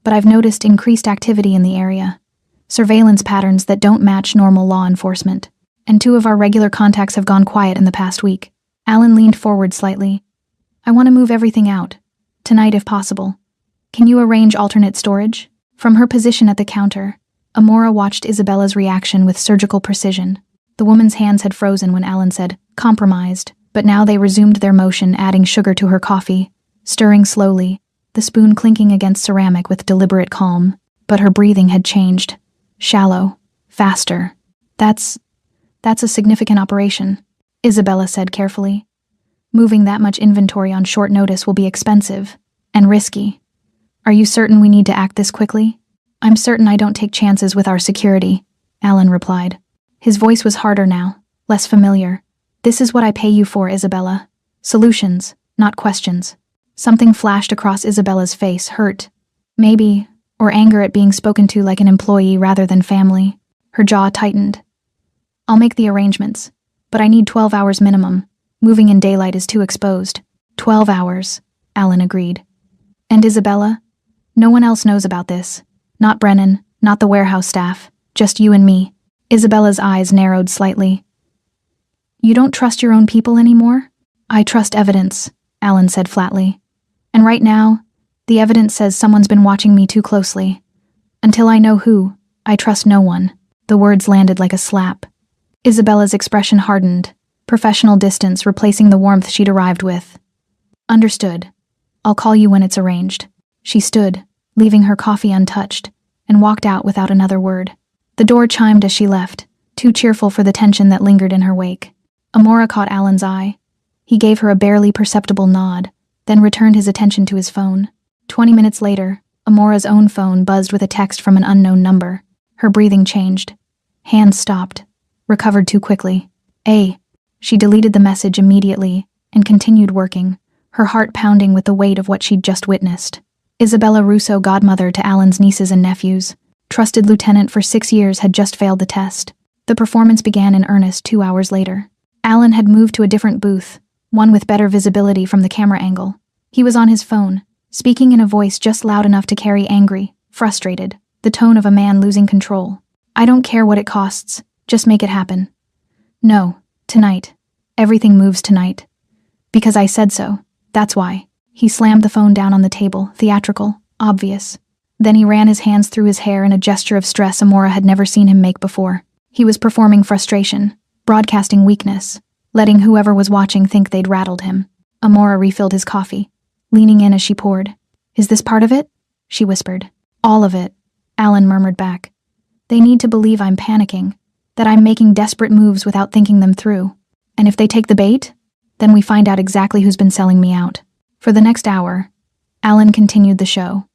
But I've noticed increased activity in the area. Surveillance patterns that don't match normal law enforcement. And 2 of our regular contacts have gone quiet in the past week." Alan leaned forward slightly. "I want to move everything out. Tonight if possible. Can you arrange alternate storage?" From her position at the counter, Amora watched Isabella's reaction with surgical precision. The woman's hands had frozen when Alan said, "compromised," but now they resumed their motion, adding sugar to her coffee, stirring slowly, the spoon clinking against ceramic with deliberate calm. But her breathing had changed. Shallow. Faster. That's a significant operation," Isabella said carefully. "Moving that much inventory on short notice will be expensive and risky. Are you certain we need to act this quickly?" "I'm certain I don't take chances with our security," Alan replied. His voice was harder now, less familiar. "This is what I pay you for, Isabella. Solutions, not questions." Something flashed across Isabella's face, hurt. Maybe, or anger at being spoken to like an employee rather than family. Her jaw tightened. "I'll make the arrangements, but I need 12 hours minimum. Moving in daylight is too exposed." 12 hours, Alan agreed. "And Isabella? No one else knows about this. Not Brennan, not the warehouse staff, just you and me." Isabella's eyes narrowed slightly. "You don't trust your own people anymore?" "I trust evidence," Alan said flatly. "And right now, the evidence says someone's been watching me too closely. Until I know who, I trust no one." The words landed like a slap. Isabella's expression hardened, professional distance replacing the warmth she'd arrived with. "Understood. I'll call you when it's arranged." She stood, leaving her coffee untouched, and walked out without another word. The door chimed as she left, too cheerful for the tension that lingered in her wake. Amora caught Alan's eye. He gave her a barely perceptible nod, then returned his attention to his phone. 20 minutes later, Amora's own phone buzzed with a text from an unknown number. Her breathing changed. Hands stopped, recovered too quickly. She deleted the message immediately and continued working, her heart pounding with the weight of what she'd just witnessed. Isabella Russo, godmother to Alan's nieces and nephews, trusted lieutenant for 6 years, had just failed the test. The performance began in earnest 2 hours later. Alan had moved to a different booth, one with better visibility from the camera angle. He was on his phone, speaking in a voice just loud enough to carry angry, frustrated, the tone of a man losing control. "I don't care what it costs. Just make it happen. No, tonight. Everything moves tonight. Because I said so. That's why. He slammed the phone down on the table, theatrical, obvious. Then he ran his hands through his hair in a gesture of stress Amora had never seen him make before. He was performing frustration, broadcasting weakness, letting whoever was watching think they'd rattled him. Amora refilled his coffee, leaning in as she poured. Is this part of it? She whispered. All of it, Alan murmured back. They need to believe I'm panicking, that I'm making desperate moves without thinking them through. And if they take the bait, then we find out exactly who's been selling me out. For the next hour, Alan continued the show.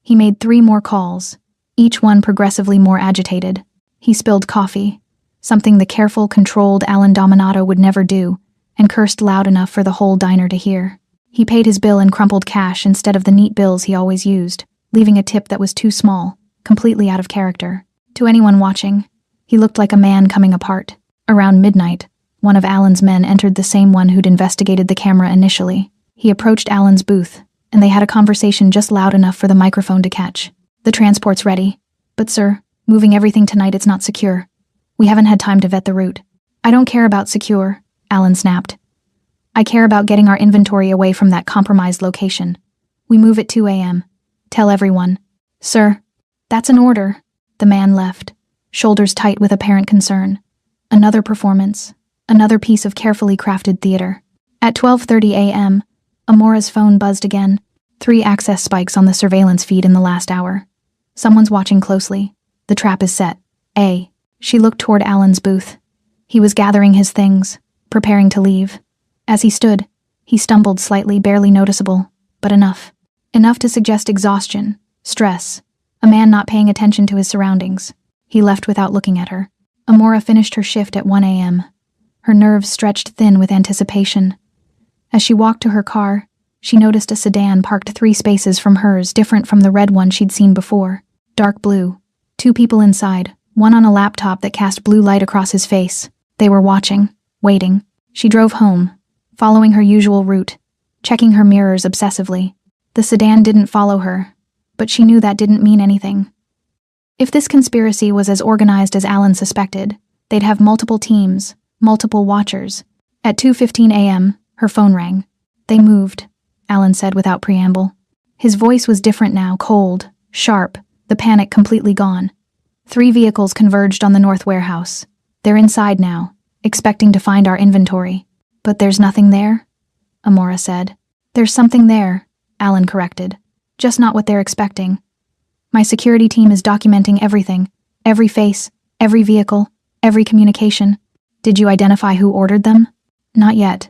He made 3 more calls, each one progressively more agitated. He spilled coffee, something the careful, controlled Alan Dominato would never do, and cursed loud enough for the whole diner to hear. He paid his bill in crumpled cash instead of the neat bills he always used, leaving a tip that was too small, completely out of character. To anyone watching, he looked like a man coming apart. Around midnight, one of Alan's men entered, the same one who'd investigated the camera initially. He approached Alan's booth, and they had a conversation just loud enough for the microphone to catch. The transport's ready. But sir, moving everything tonight, it's not secure. We haven't had time to vet the route. I don't care about secure, Alan snapped. I care about getting our inventory away from that compromised location. We move at 2 a.m. Tell everyone. Sir, that's an order. The man left, shoulders tight with apparent concern. Another performance, another piece of carefully crafted theater. At 12:30 a.m., Amora's phone buzzed again. 3 access spikes on the surveillance feed in the last hour. Someone's watching closely. The trap is set. She looked toward Alan's booth. He was gathering his things, preparing to leave. As he stood, he stumbled slightly, barely noticeable, but enough. Enough to suggest exhaustion, stress, a man not paying attention to his surroundings. He left without looking at her. Amora finished her shift at 1 a.m. Her nerves stretched thin with anticipation. As she walked to her car, she noticed a sedan parked 3 spaces from hers, different from the red one she'd seen before. Dark blue. 2 people inside, one on a laptop that cast blue light across his face. They were watching, waiting. She drove home, following her usual route, checking her mirrors obsessively. The sedan didn't follow her, but she knew that didn't mean anything. If this conspiracy was as organized as Alan suspected, they'd have multiple teams, multiple watchers. At 2:15 a.m., her phone rang. They moved, Alan said without preamble. His voice was different now, cold, sharp, the panic completely gone. 3 vehicles converged on the north warehouse. They're inside now, expecting to find our inventory. But there's nothing there, Amora said. There's something there, Alan corrected. Just not what they're expecting. My security team is documenting everything. Every face, every vehicle, every communication. Did you identify who ordered them? Not yet.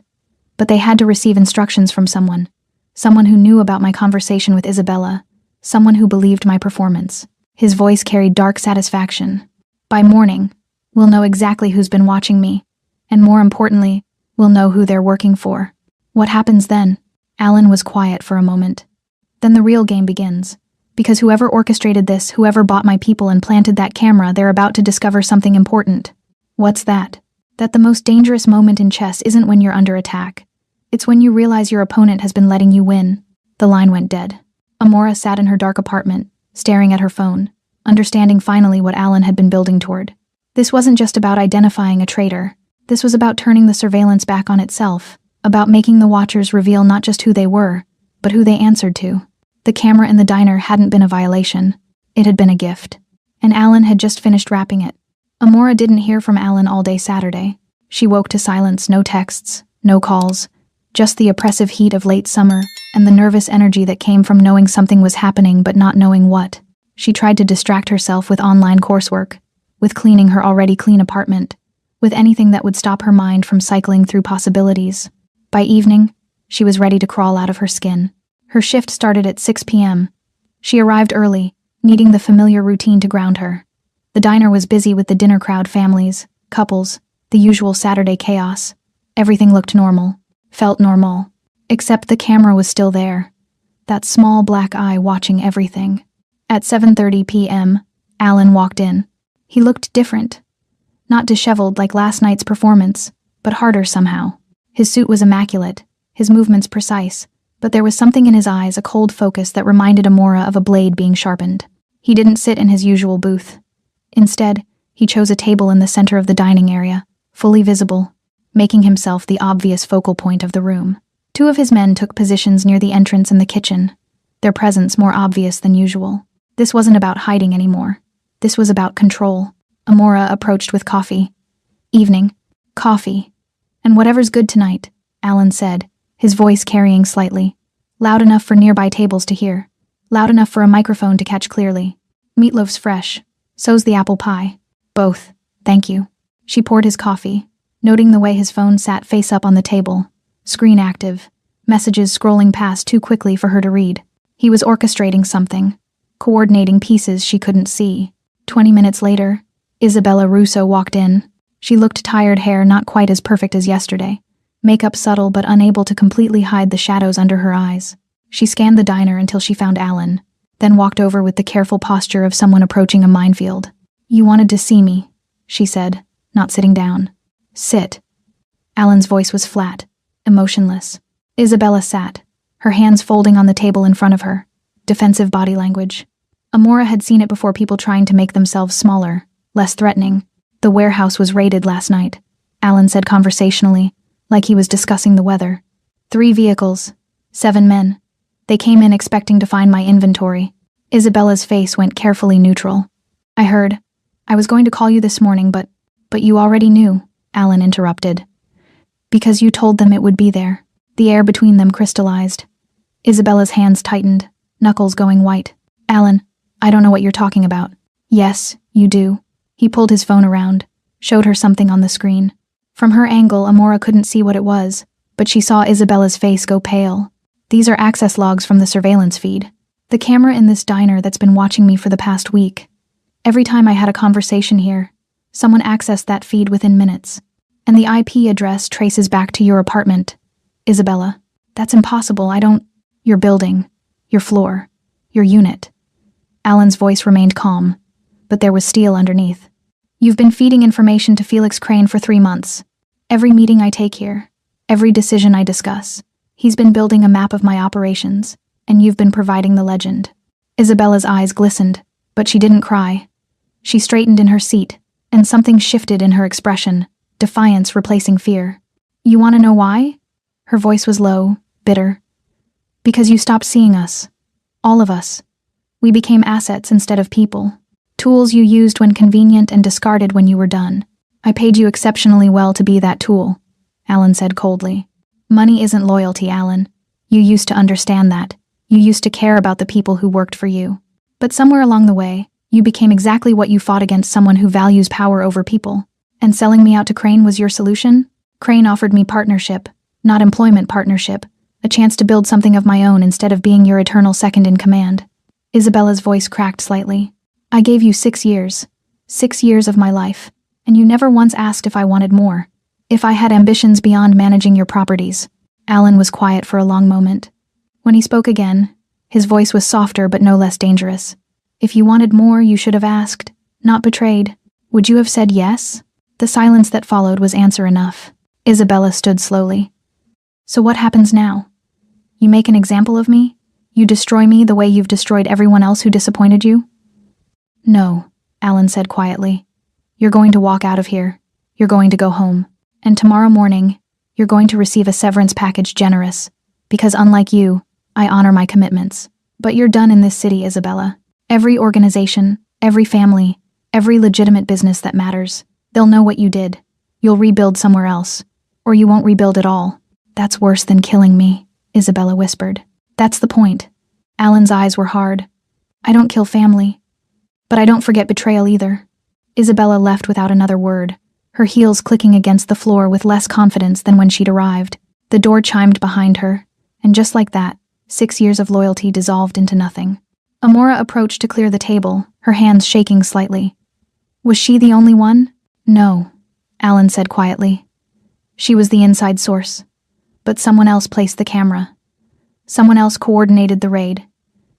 But they had to receive instructions from someone. Someone who knew about my conversation with Isabella. Someone who believed my performance. His voice carried dark satisfaction. By morning, we'll know exactly who's been watching me. And more importantly, we'll know who they're working for. What happens then? Alan was quiet for a moment. Then the real game begins. Because whoever orchestrated this, whoever bought my people and planted that camera, they're about to discover something important. What's that? That the most dangerous moment in chess isn't when you're under attack. It's when you realize your opponent has been letting you win. The line went dead. Amora sat in her dark apartment, staring at her phone, understanding finally what Alan had been building toward. This wasn't just about identifying a traitor. This was about turning the surveillance back on itself, about making the watchers reveal not just who they were, but who they answered to. The camera in the diner hadn't been a violation. It had been a gift. And Alan had just finished wrapping it. Amora didn't hear from Alan all day Saturday. She woke to silence, no texts, no calls, just the oppressive heat of late summer and the nervous energy that came from knowing something was happening but not knowing what. She tried to distract herself with online coursework, with cleaning her already clean apartment, with anything that would stop her mind from cycling through possibilities. By evening, she was ready to crawl out of her skin. Her shift started at 6 p.m. She arrived early, needing the familiar routine to ground her. The diner was busy with the dinner crowd, families, couples, the usual Saturday chaos. Everything looked normal, felt normal, except the camera was still there. That small black eye watching everything. At 7:30 p.m., Alan walked in. He looked different. Not disheveled like last night's performance, but harder somehow. His suit was immaculate, his movements precise, but there was something in his eyes, a cold focus that reminded Amora of a blade being sharpened. He didn't sit in his usual booth. Instead, He chose a table in the center of the dining area, fully visible, making himself the obvious focal point of the room. Two of his men took positions near the entrance and the kitchen, their presence more obvious than usual. This wasn't about hiding anymore. This was about control. Amora approached with coffee. "Evening. Coffee. And whatever's good tonight," Alan said, his voice carrying slightly. Loud enough for nearby tables to hear. Loud enough for a microphone to catch clearly. "Meatloaf's fresh. So's the apple pie." "Both. Thank you." She poured his coffee, noting the way his phone sat face up on the table, screen active, messages scrolling past too quickly for her to read. He was orchestrating something, coordinating pieces she couldn't see. 20 minutes later, Isabella Russo walked in. She looked tired, hair not quite as perfect as yesterday, makeup subtle but unable to completely hide the shadows under her eyes. She scanned the diner until she found Alan, then walked over with the careful posture of someone approaching a minefield. "You wanted to see me," she said, not sitting down. "Sit." Alan's voice was flat, emotionless. Isabella sat, her hands folding on the table in front of her. Defensive body language. Amora had seen it before, people trying to make themselves smaller, less threatening. "The warehouse was raided last night," Alan said conversationally, like he was discussing the weather. 3 vehicles, 7 men. They came in expecting to find my inventory. Isabella's face went carefully neutral. "I heard. I was going to call you this morning, but you already knew," Alan interrupted. "Because you told them it would be there." The air between them crystallized. Isabella's hands tightened, knuckles going white. "Alan, I don't know what you're talking about." "Yes, you do." He pulled his phone around, showed her something on the screen. From her angle, Amora couldn't see what it was, but she saw Isabella's face go pale. "These are access logs from the surveillance feed. The camera in this diner that's been watching me for the past week. Every time I had a conversation here, someone accessed that feed within minutes. And the IP address traces back to your apartment." "Isabella, that's impossible. I don't—" "Your building, your floor, your unit." Alan's voice remained calm, but there was steel underneath. "You've been feeding information to Felix Crane for 3 months. Every meeting I take here, every decision I discuss, he's been building a map of my operations, and you've been providing the legend." Isabella's eyes glistened, but she didn't cry. She straightened in her seat, and something shifted in her expression, defiance replacing fear. "You want to know why?" Her voice was low, bitter. "Because you stopped seeing us. All of us. We became assets instead of people. Tools you used when convenient and discarded when you were done. I paid you exceptionally well to be that tool," Alan said coldly. "Money isn't loyalty, Alan. You used to understand that. You used to care about the people who worked for you. But somewhere along the way, you became exactly what you fought against: someone who values power over people. And selling me out to Crane was your solution? Crane offered me partnership, not employment partnership, a chance to build something of my own instead of being your eternal second in command." Isabella's voice cracked slightly. "I gave you 6 years. 6 years of my life, and you never once asked if I wanted more. If I had ambitions beyond managing your properties." Alan was quiet for a long moment. When he spoke again, his voice was softer but no less dangerous. "If you wanted more, you should have asked, not betrayed. Would you have said yes?" The silence that followed was answer enough. Isabella stood slowly. "So what happens now? You make an example of me? You destroy me the way you've destroyed everyone else who disappointed you?" "No," Alan said quietly. "You're going to walk out of here. You're going to go home. And tomorrow morning, you're going to receive a severance package generous. Because unlike you, I honor my commitments. But you're done in this city, Isabella. Every organization, every family, every legitimate business that matters, they'll know what you did. You'll rebuild somewhere else. Or you won't rebuild at all." "That's worse than killing me," Isabella whispered. "That's the point." Alan's eyes were hard. "I don't kill family. But I don't forget betrayal either." Isabella left without another word, her heels clicking against the floor with less confidence than when she'd arrived. The door chimed behind her, and just like that, 6 years of loyalty dissolved into nothing. Amora approached to clear the table, her hands shaking slightly. Was she the only one? No, Alan said quietly. She was the inside source. But someone else placed the camera. Someone else coordinated the raid.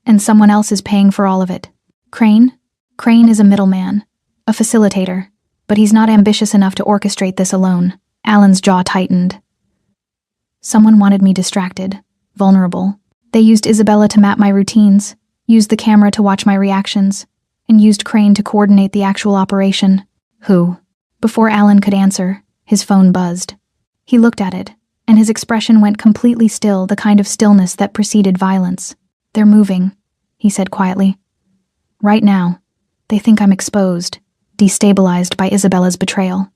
And someone else is paying for all of it. Crane? Crane is a middleman, a facilitator, but he's not ambitious enough to orchestrate this alone. Alan's jaw tightened. Someone wanted me distracted, vulnerable. They used Isabella to map my routines, used the camera to watch my reactions, and used Crane to coordinate the actual operation. Who? Before Alan could answer, his phone buzzed. He looked at it, and his expression went completely still, the kind of stillness that preceded violence. They're moving, he said quietly. Right now, they think I'm exposed, destabilized by Isabella's betrayal.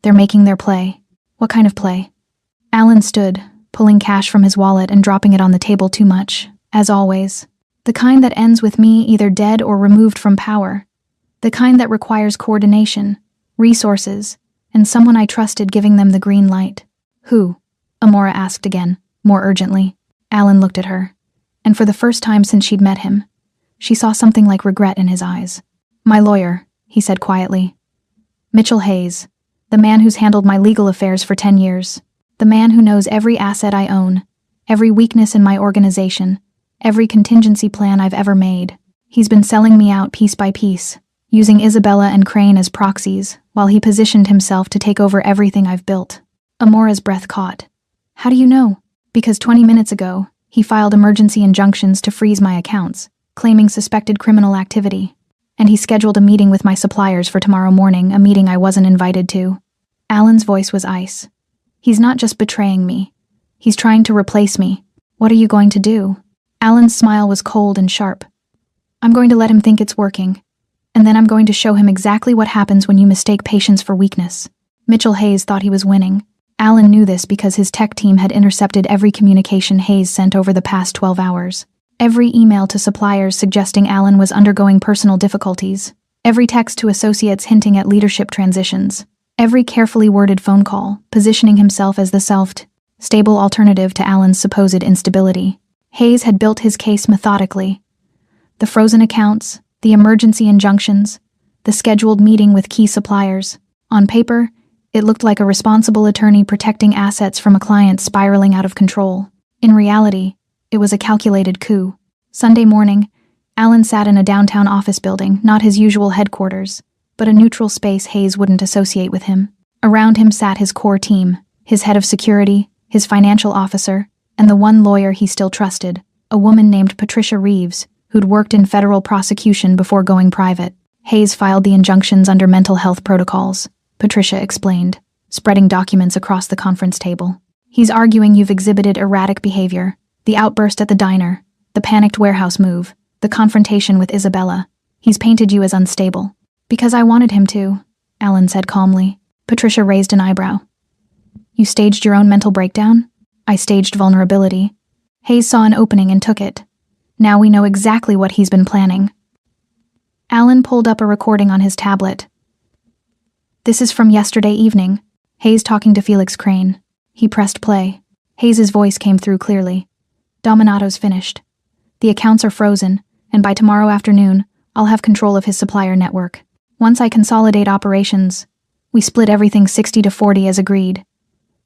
They're making their play. What kind of play? Alan stood, pulling cash from his wallet and dropping it on the table too much, as always. The kind that ends with me either dead or removed from power. The kind that requires coordination, resources, and someone I trusted giving them the green light. Who? Amora asked again, more urgently. Alan looked at her, and for the first time since she'd met him, she saw something like regret in his eyes. My lawyer, he said quietly. Mitchell Hayes, the man who's handled my legal affairs for 10 years. The man who knows every asset I own, every weakness in my organization, every contingency plan I've ever made. He's been selling me out piece by piece, using Isabella and Crane as proxies, while he positioned himself to take over everything I've built. Amora's breath caught. How do you know? Because 20 minutes ago, he filed emergency injunctions to freeze my accounts, claiming suspected criminal activity. And he scheduled a meeting with my suppliers for tomorrow morning, a meeting I wasn't invited to. Alan's voice was ice. He's not just betraying me. He's trying to replace me. What are you going to do? Alan's smile was cold and sharp. I'm going to let him think it's working. And then I'm going to show him exactly what happens when you mistake patience for weakness. Mitchell Hayes thought he was winning. Alan knew this because his tech team had intercepted every communication Hayes sent over the past 12 hours. Every email to suppliers suggesting Alan was undergoing personal difficulties. Every text to associates hinting at leadership transitions. Every carefully worded phone call, positioning himself as the stable alternative to Alan's supposed instability. Hayes had built his case methodically. The frozen accounts, the emergency injunctions, the scheduled meeting with key suppliers. On paper, it looked like a responsible attorney protecting assets from a client spiraling out of control. In reality, it was a calculated coup. Sunday morning, Alan sat in a downtown office building, not his usual headquarters, but a neutral space Hayes wouldn't associate with him. Around him sat his core team, his head of security, his financial officer, and the one lawyer he still trusted, a woman named Patricia Reeves, who'd worked in federal prosecution before going private. Hayes filed the injunctions under mental health protocols, Patricia explained, spreading documents across the conference table. He's arguing you've exhibited erratic behavior, the outburst at the diner, the panicked warehouse move, the confrontation with Isabella. He's painted you as unstable. Because I wanted him to, Alan said calmly. Patricia raised an eyebrow. You staged your own mental breakdown? I staged vulnerability. Hayes saw an opening and took it. Now we know exactly what he's been planning. Alan pulled up a recording on his tablet. This is from yesterday evening. Hayes talking to Felix Crane. He pressed play. Hayes's voice came through clearly. Dominato's finished. The accounts are frozen, and by tomorrow afternoon, I'll have control of his supplier network. Once I consolidate operations, we split everything 60-40 as agreed.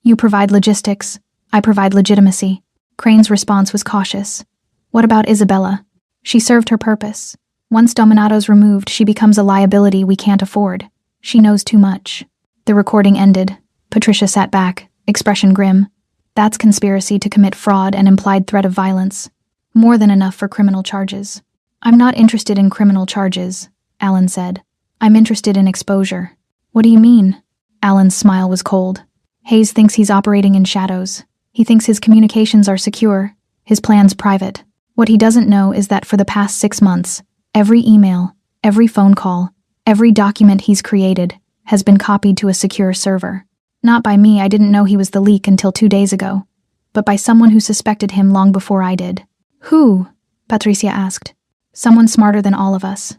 You provide logistics, I provide legitimacy. Crane's response was cautious. What about Isabella? She served her purpose. Once Dominato's removed, she becomes a liability we can't afford. She knows too much. The recording ended. Patricia sat back, expression grim. That's conspiracy to commit fraud and implied threat of violence. More than enough for criminal charges. I'm not interested in criminal charges, Alan said. I'm interested in exposure. What do you mean? Alan's smile was cold. Hayes thinks he's operating in shadows. He thinks his communications are secure, his plans private. What he doesn't know is that for the past 6 months, every email, every phone call, every document he's created has been copied to a secure server. Not by me, I didn't know he was the leak until 2 days ago, but by someone who suspected him long before I did. Who? Patricia asked. Someone smarter than all of us.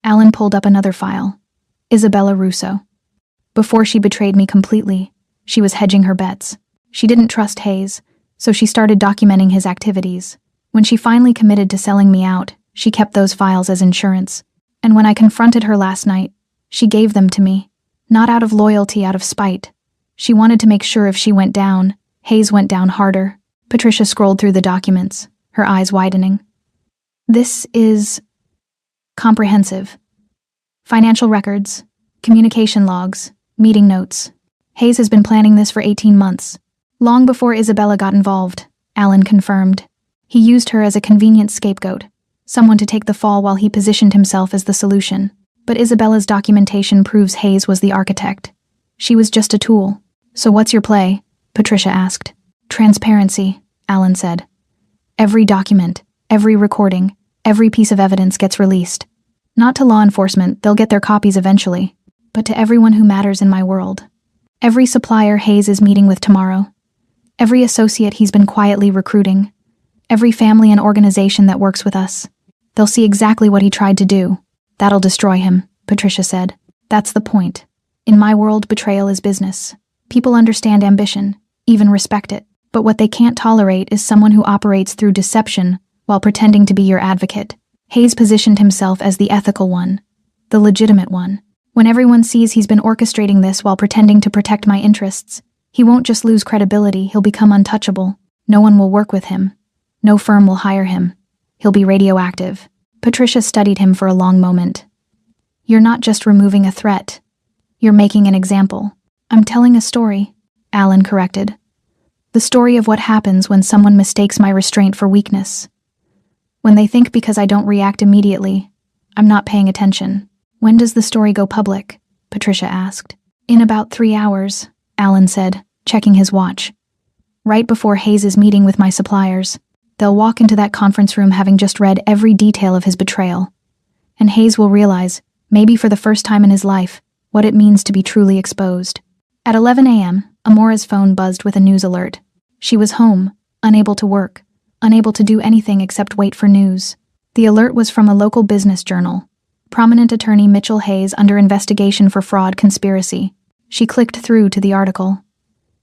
Alan pulled up another file. Isabella Russo. Before she betrayed me completely, she was hedging her bets. She didn't trust Hayes, so she started documenting his activities. When she finally committed to selling me out, she kept those files as insurance. And when I confronted her last night, she gave them to me. Not out of loyalty, out of spite. She wanted to make sure if she went down, Hayes went down harder. Patricia scrolled through the documents, her eyes widening. This is comprehensive. Financial records, communication logs, meeting notes. Hayes has been planning this for 18 months. Long before Isabella got involved, Alan confirmed. He used her as a convenient scapegoat, someone to take the fall while he positioned himself as the solution. But Isabella's documentation proves Hayes was the architect. She was just a tool. So what's your play? Patricia asked. Transparency, Alan said. Every document, every recording, every piece of evidence gets released. Not to law enforcement, they'll get their copies eventually, but to everyone who matters in my world. Every supplier Hayes is meeting with tomorrow. Every associate he's been quietly recruiting. Every family and organization that works with us. They'll see exactly what he tried to do. That'll destroy him, Patricia said. That's the point. In my world, betrayal is business. People understand ambition, even respect it. But what they can't tolerate is someone who operates through deception while pretending to be your advocate. Hayes positioned himself as the ethical one, the legitimate one. When everyone sees he's been orchestrating this while pretending to protect my interests, he won't just lose credibility, he'll become untouchable. No one will work with him. No firm will hire him. He'll be radioactive. Patricia studied him for a long moment. You're not just removing a threat. You're making an example. I'm telling a story, Alan corrected. The story of what happens when someone mistakes my restraint for weakness. When they think because I don't react immediately, I'm not paying attention. When does the story go public? Patricia asked. In about 3 hours, Alan said, checking his watch. Right before Hayes' meeting with my suppliers. They'll walk into that conference room having just read every detail of his betrayal. And Hayes will realize, maybe for the first time in his life, what it means to be truly exposed. At 11 a.m., Amora's phone buzzed with a news alert. She was home, unable to work, unable to do anything except wait for news. The alert was from a local business journal. Prominent attorney Mitchell Hayes under investigation for fraud conspiracy. She clicked through to the article.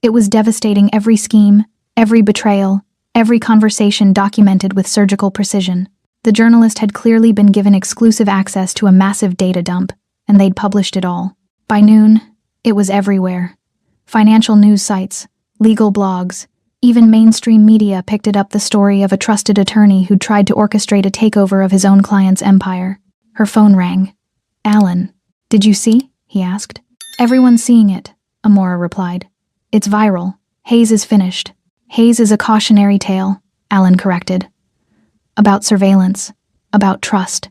It was devastating, every scheme, every betrayal, every conversation documented with surgical precision. The journalist had clearly been given exclusive access to a massive data dump, and they'd published it all. By noon, it was everywhere. Financial news sites, legal blogs, even mainstream media picked it up, the story of a trusted attorney who tried to orchestrate a takeover of his own client's empire. Her phone rang. Alan, did you see? He asked. Everyone's seeing it, Amora replied. It's viral. Hayes is finished. Hayes is a cautionary tale, Alan corrected. About surveillance, about trust,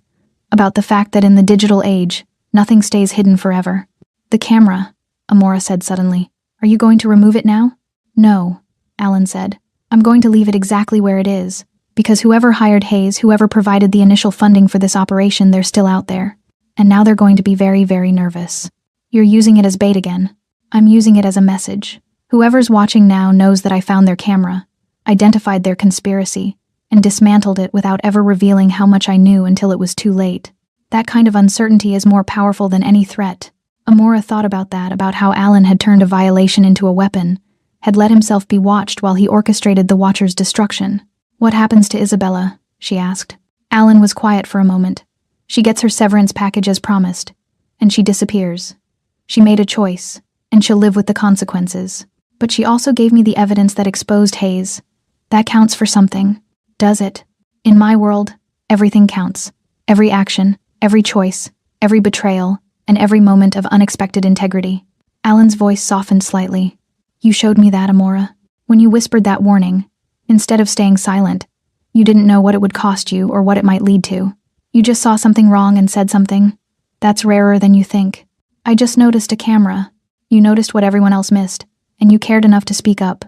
about the fact that in the digital age, nothing stays hidden forever. The camera, Amora said suddenly. Are you going to remove it now? No, Alan said. I'm going to leave it exactly where it is, because whoever hired Hayes, whoever provided the initial funding for this operation, they're still out there. And now they're going to be very, very nervous. You're using it as bait again. I'm using it as a message. Whoever's watching now knows that I found their camera, identified their conspiracy, and dismantled it without ever revealing how much I knew until it was too late. That kind of uncertainty is more powerful than any threat. Amora thought about that, about how Alan had turned a violation into a weapon, had let himself be watched while he orchestrated the Watcher's destruction. What happens to Isabella? She asked. Alan was quiet for a moment. She gets her severance package as promised, and she disappears. She made a choice, and she'll live with the consequences. But she also gave me the evidence that exposed Hayes. That counts for something. Does it? In my world, everything counts. Every action, every choice, every betrayal, and every moment of unexpected integrity. Alan's voice softened slightly. You showed me that, Amora. When you whispered that warning, instead of staying silent, you didn't know what it would cost you or what it might lead to. You just saw something wrong and said something. That's rarer than you think. I just noticed a camera. You noticed what everyone else missed, and you cared enough to speak up.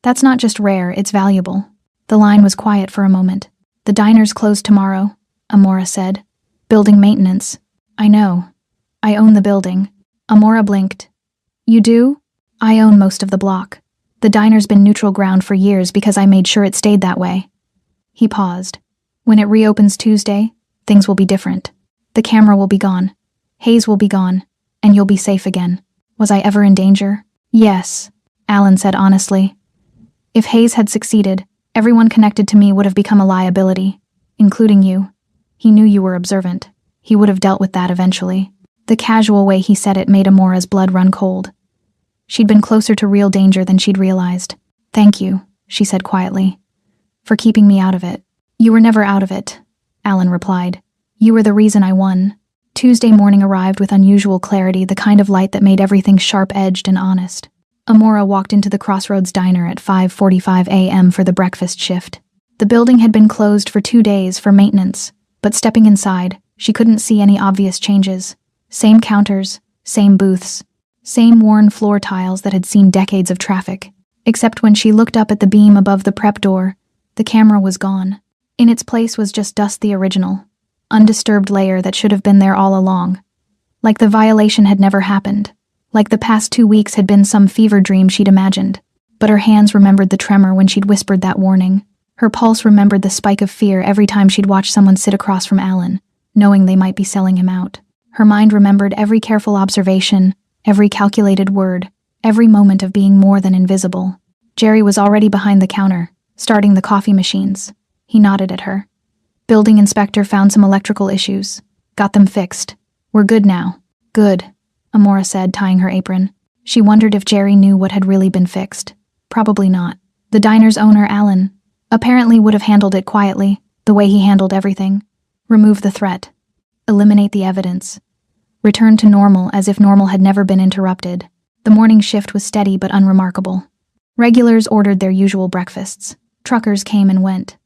That's not just rare, it's valuable. The line was quiet for a moment. The diner's closed tomorrow, Amora said. Building maintenance. I know. I own the building. Amora blinked. You do? I own most of the block. The diner's been neutral ground for years because I made sure it stayed that way. He paused. When it reopens Tuesday, things will be different. The camera will be gone. Hayes will be gone. And you'll be safe again. Was I ever in danger? Yes, Alan said honestly. If Hayes had succeeded, everyone connected to me would have become a liability, including you. He knew you were observant. He would have dealt with that eventually. The casual way he said it made Amora's blood run cold. She'd been closer to real danger than she'd realized. Thank you, she said quietly, for keeping me out of it. You were never out of it, Alan replied. You were the reason I won. Tuesday morning arrived with unusual clarity, the kind of light that made everything sharp-edged and honest. Amora walked into the Crossroads Diner at 5:45 a.m. for the breakfast shift. The building had been closed for 2 days for maintenance, but stepping inside, She couldn't see any obvious changes. Same counters, same booths, same worn floor tiles that had seen decades of traffic. Except when she looked up at the beam above the prep door, the camera was gone. In its place was just Dust the original, undisturbed layer that should have been there all along. Like the violation had never happened. Like the past 2 weeks had been some fever dream she'd imagined. But her hands remembered the tremor when she'd whispered that warning. Her pulse remembered the spike of fear every time she'd watched someone sit across from Alan, knowing they might be selling him out. Her mind remembered every careful observation, every calculated word, every moment of being more than invisible. Jerry was already behind the counter, starting the coffee machines. He nodded at her. Building inspector found some electrical issues. Got them fixed. We're good now. Good, Amora said, tying her apron. She wondered if Jerry knew what had really been fixed. Probably not. The diner's owner, Alan, apparently would have handled it quietly, the way he handled everything. Remove the threat. Eliminate the evidence. Return to normal as if normal had never been interrupted. The morning shift was steady but unremarkable. Regulars ordered their usual breakfasts. Truckers came and went.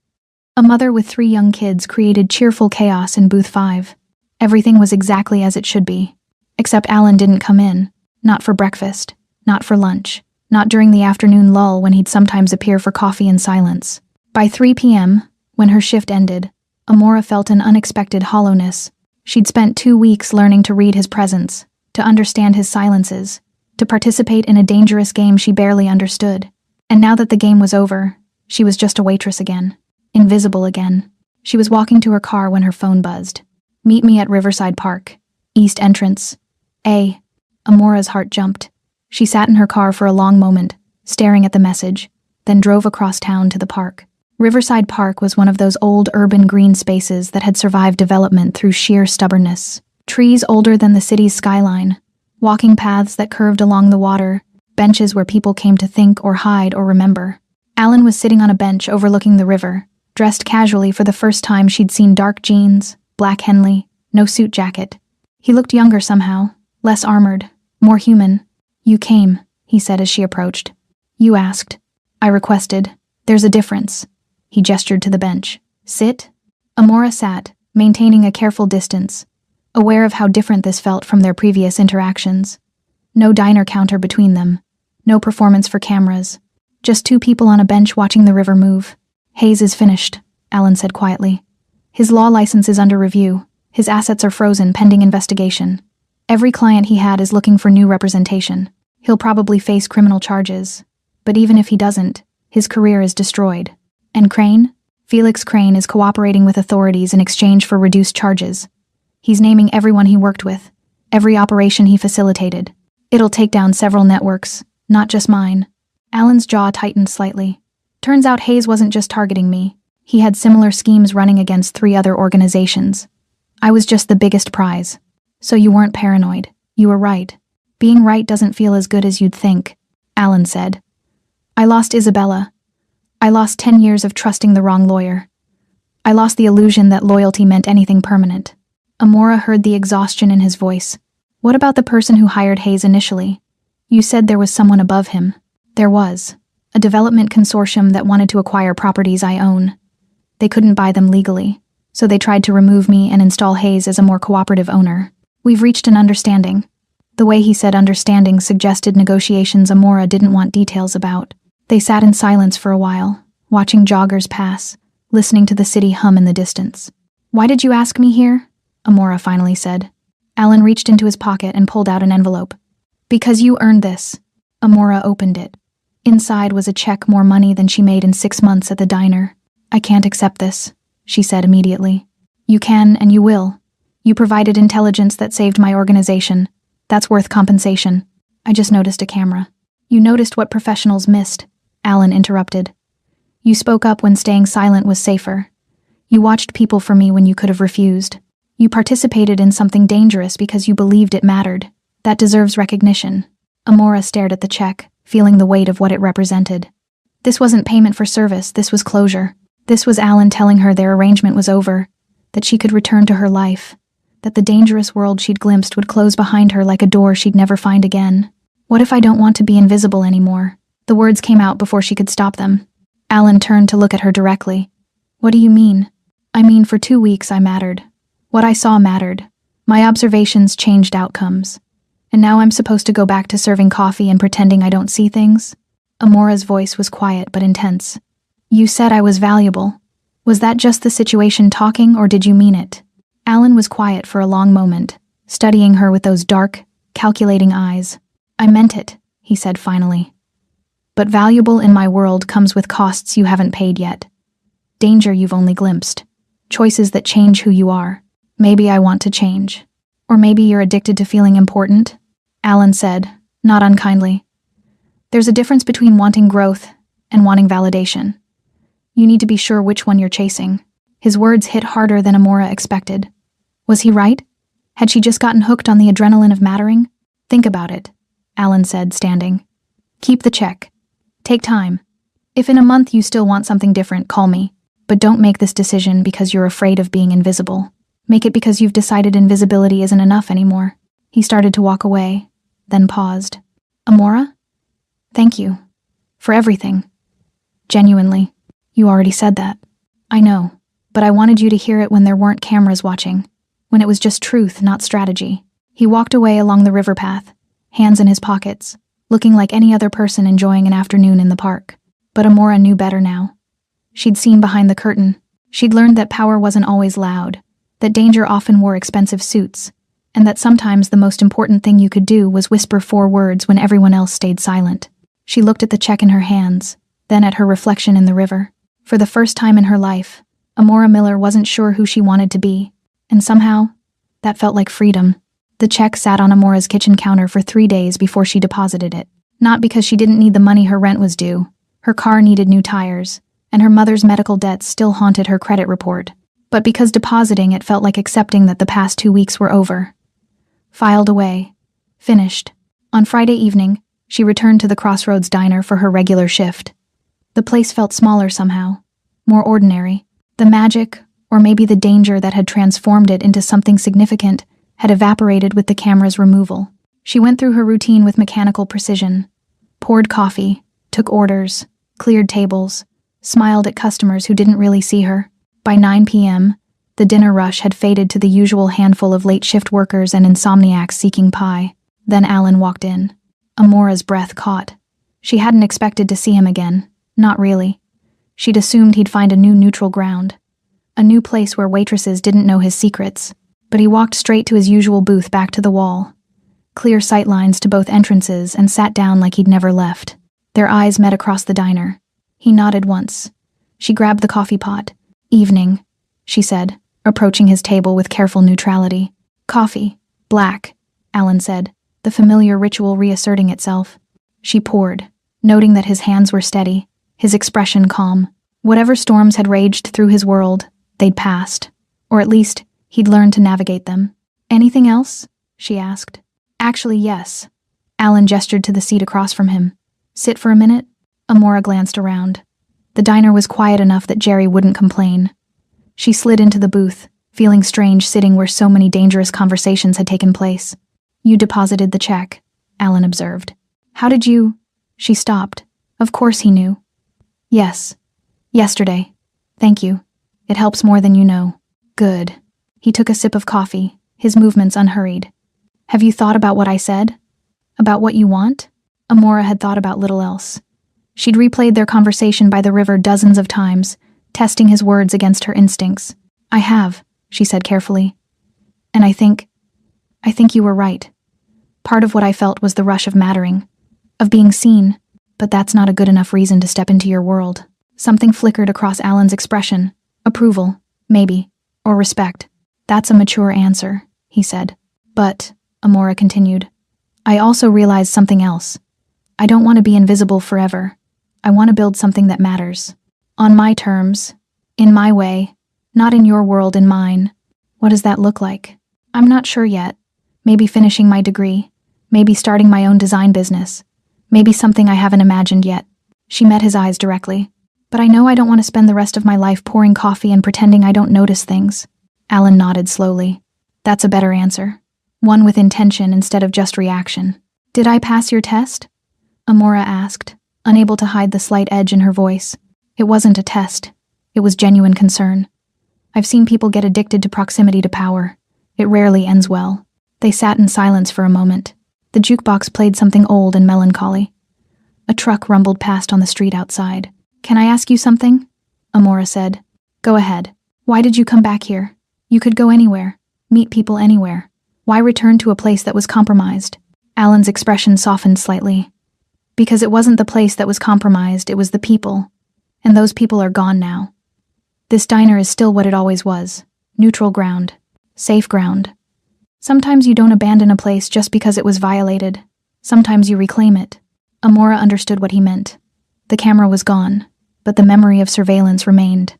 A mother with 3 young kids created cheerful chaos in booth 5. Everything was exactly as it should be. Except Alan didn't come in. Not for breakfast. Not for lunch. Not during the afternoon lull when he'd sometimes appear for coffee in silence. By 3 p.m., when her shift ended, Amora felt an unexpected hollowness. She'd spent 2 weeks learning to read his presence, to understand his silences, to participate in a dangerous game she barely understood. And now that the game was over, she was just a waitress again. Invisible again. She was walking to her car when her phone buzzed. Meet me at Riverside Park. East entrance. Amora's heart jumped. She sat in her car for a long moment, staring at the message, then drove across town to the park. Riverside Park was one of those old urban green spaces that had survived development through sheer stubbornness. Trees older than the city's skyline, walking paths that curved along the water, benches where people came to think or hide or remember. Alan was sitting on a bench overlooking the river, dressed casually for the first time she'd seen dark jeans, black Henley, no suit jacket. He looked younger somehow, less armored, more human. You came, he said as she approached. You asked. I requested. There's a difference. He gestured to the bench. Sit? Amora sat, maintaining a careful distance, aware of how different this felt from their previous interactions. No diner counter between them. No performance for cameras. Just 2 people on a bench watching the river move. Hayes is finished, Alan said quietly. His law license is under review. His assets are frozen pending investigation. Every client he had is looking for new representation. He'll probably face criminal charges. But even if he doesn't, his career is destroyed. And Crane? Felix Crane is cooperating with authorities in exchange for reduced charges. He's naming everyone he worked with, every operation he facilitated. It'll take down several networks, not just mine. Alan's jaw tightened slightly. Turns out Hayes wasn't just targeting me. He had similar schemes running against 3 other organizations. I was just the biggest prize. So you weren't paranoid. You were right. Being right doesn't feel as good as you'd think, Alan said. I lost Isabella. I lost 10 years of trusting the wrong lawyer. I lost the illusion that loyalty meant anything permanent. Amora heard the exhaustion in his voice. What about the person who hired Hayes initially? You said there was someone above him. There was. A development consortium that wanted to acquire properties I own. They couldn't buy them legally, so they tried to remove me and install Hayes as a more cooperative owner. We've reached an understanding. The way he said understanding suggested negotiations Amora didn't want details about. They sat in silence for a while, watching joggers pass, listening to the city hum in the distance. Why did you ask me here? Amora finally said. Alan reached into his pocket and pulled out an envelope. Because you earned this. Amora opened it. Inside was a check more money than she made in 6 months at the diner. I can't accept this, she said immediately. You can and you will. You provided intelligence that saved my organization. That's worth compensation. I just noticed a camera. You noticed what professionals missed, Alan interrupted. You spoke up when staying silent was safer. You watched people for me when you could have refused. You participated in something dangerous because you believed it mattered. That deserves recognition. Amora stared at the check, feeling the weight of what it represented. This wasn't payment for service, this was closure. This was Alan telling her their arrangement was over, that she could return to her life, that the dangerous world she'd glimpsed would close behind her like a door she'd never find again. What if I don't want to be invisible anymore? The words came out before she could stop them. Alan turned to look at her directly. What do you mean? I mean, for 2 weeks I mattered. What I saw mattered. My observations changed outcomes. And now I'm supposed to go back to serving coffee and pretending I don't see things? Amora's voice was quiet but intense. You said I was valuable. Was that just the situation talking, or did you mean it? Alan was quiet for a long moment, studying her with those dark, calculating eyes. I meant it, he said finally. But valuable in my world comes with costs you haven't paid yet. Danger you've only glimpsed. Choices that change who you are. Maybe I want to change. Or maybe you're addicted to feeling important, Alan said, not unkindly. There's a difference between wanting growth and wanting validation. You need to be sure which one you're chasing. His words hit harder than Amora expected. Was he right? Had she just gotten hooked on the adrenaline of mattering? Think about it, Alan said, standing. Keep the check. Take time. If in a month you still want something different, call me. But don't make this decision because you're afraid of being invisible. Make it because you've decided invisibility isn't enough anymore. He started to walk away, then paused. Amora? Thank you. For everything. Genuinely. You already said that. I know, but I wanted you to hear it when there weren't cameras watching. When it was just truth, not strategy. He walked away along the river path, hands in his pockets, looking like any other person enjoying an afternoon in the park. But Amora knew better now. She'd seen behind the curtain. She'd learned that power wasn't always loud, that danger often wore expensive suits, and that sometimes the most important thing you could do was whisper 4 words when everyone else stayed silent. She looked at the check in her hands, then at her reflection in the river. For the first time in her life, Amora Miller wasn't sure who she wanted to be, and somehow, that felt like freedom. The check sat on Amora's kitchen counter for 3 days before she deposited it. Not because she didn't need the money her rent was due. Her car needed new tires, and her mother's medical debts still haunted her credit report. But because depositing it felt like accepting that the past 2 weeks were over. Filed away. Finished. On Friday evening, she returned to the Crossroads Diner for her regular shift. The place felt smaller somehow, more ordinary. The magic, or maybe the danger that had transformed it into something significant, had evaporated with the camera's removal. She went through her routine with mechanical precision, poured coffee, took orders, cleared tables, smiled at customers who didn't really see her. By 9 p.m., the dinner rush had faded to the usual handful of late shift workers and insomniacs seeking pie. Then Alan walked in. Amora's breath caught. She hadn't expected to see him again. Not really. She'd assumed he'd find a new neutral ground. A new place where waitresses didn't know his secrets. But he walked straight to his usual booth back to the wall. Clear sightlines to both entrances, and sat down like he'd never left. Their eyes met across the diner. He nodded once. She grabbed the coffee pot. Evening, she said, approaching his table with careful neutrality. Coffee. Black, Alan said, the familiar ritual reasserting itself. She poured, noting that his hands were steady, his expression calm. Whatever storms had raged through his world, they'd passed. Or at least, he'd learned to navigate them. Anything else? She asked. Actually, yes. Alan gestured to the seat across from him. Sit for a minute? Amora glanced around. The diner was quiet enough that Jerry wouldn't complain. She slid into the booth, feeling strange sitting where so many dangerous conversations had taken place. You deposited the check, Alan observed. How did you? She stopped. Of course he knew. Yes. Yesterday. Thank you. It helps more than you know. Good. He took a sip of coffee, his movements unhurried. Have you thought about what I said? About what you want? Amora had thought about little else. She'd replayed their conversation by the river dozens of times, testing his words against her instincts. I have, she said carefully. And I think you were right. Part of what I felt was the rush of mattering, of being seen, but that's not a good enough reason to step into your world. Something flickered across Alan's expression. Approval, maybe, or respect. That's a mature answer, he said. But, Amora continued, I also realized something else. I don't want to be invisible forever. I want to build something that matters. On my terms, in my way, not in your world, in mine. What does that look like? I'm not sure yet. Maybe finishing my degree. Maybe starting my own design business. Maybe something I haven't imagined yet. She met his eyes directly. But I know I don't want to spend the rest of my life pouring coffee and pretending I don't notice things. Alan nodded slowly. That's a better answer. One with intention instead of just reaction. Did I pass your test? Amora asked, unable to hide the slight edge in her voice. It wasn't a test. It was genuine concern. I've seen people get addicted to proximity to power. It rarely ends well. They sat in silence for a moment. The jukebox played something old and melancholy. A truck rumbled past on the street outside. "Can I ask you something?" Amora said. "Go ahead. Why did you come back here? You could go anywhere, meet people anywhere. Why return to a place that was compromised?" Alan's expression softened slightly. "Because it wasn't the place that was compromised, it was the people. And those people are gone now. This diner is still what it always was. Neutral ground. Safe ground. Sometimes you don't abandon a place just because it was violated. Sometimes you reclaim it." Amora understood what he meant. The camera was gone, but the memory of surveillance remained.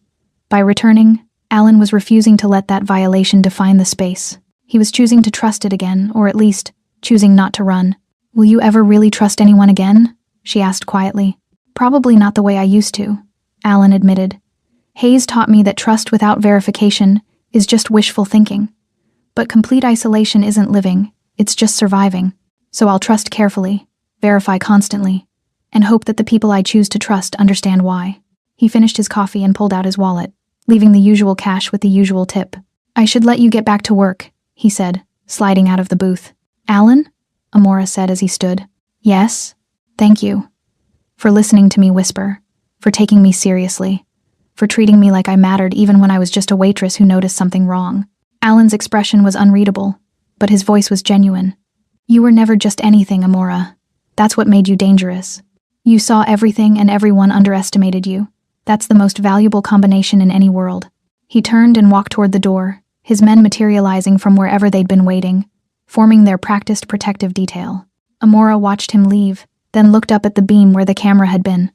By returning, Alan was refusing to let that violation define the space. He was choosing to trust it again, or at least, choosing not to run. "Will you ever really trust anyone again?" she asked quietly. "Probably not the way I used to," Alan admitted. "Hayes taught me that trust without verification is just wishful thinking. But complete isolation isn't living, it's just surviving. So I'll trust carefully, verify constantly, and hope that the people I choose to trust understand why." He finished his coffee and pulled out his wallet, leaving the usual cash with the usual tip. "I should let you get back to work," he said, sliding out of the booth. "Alan?" Amora said as he stood. "Yes? Thank you. For listening to me whisper, for taking me seriously, for treating me like I mattered even when I was just a waitress who noticed something wrong." Alan's expression was unreadable, but his voice was genuine. "You were never just anything, Amora. That's what made you dangerous. You saw everything and everyone underestimated you. That's the most valuable combination in any world." He turned and walked toward the door, his men materializing from wherever they'd been waiting, forming their practiced protective detail. Amora watched him leave, then looked up at the beam where the camera had been.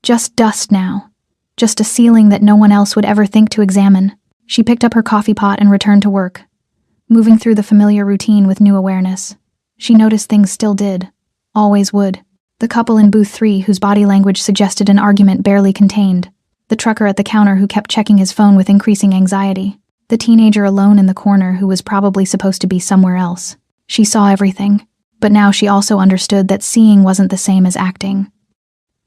Just dust now. Just a ceiling that no one else would ever think to examine. She picked up her coffee pot and returned to work, moving through the familiar routine with new awareness. She noticed things still did, always would. The couple in booth 3 whose body language suggested an argument barely contained. The trucker at the counter who kept checking his phone with increasing anxiety. The teenager alone in the corner who was probably supposed to be somewhere else. She saw everything, but now she also understood that seeing wasn't the same as acting.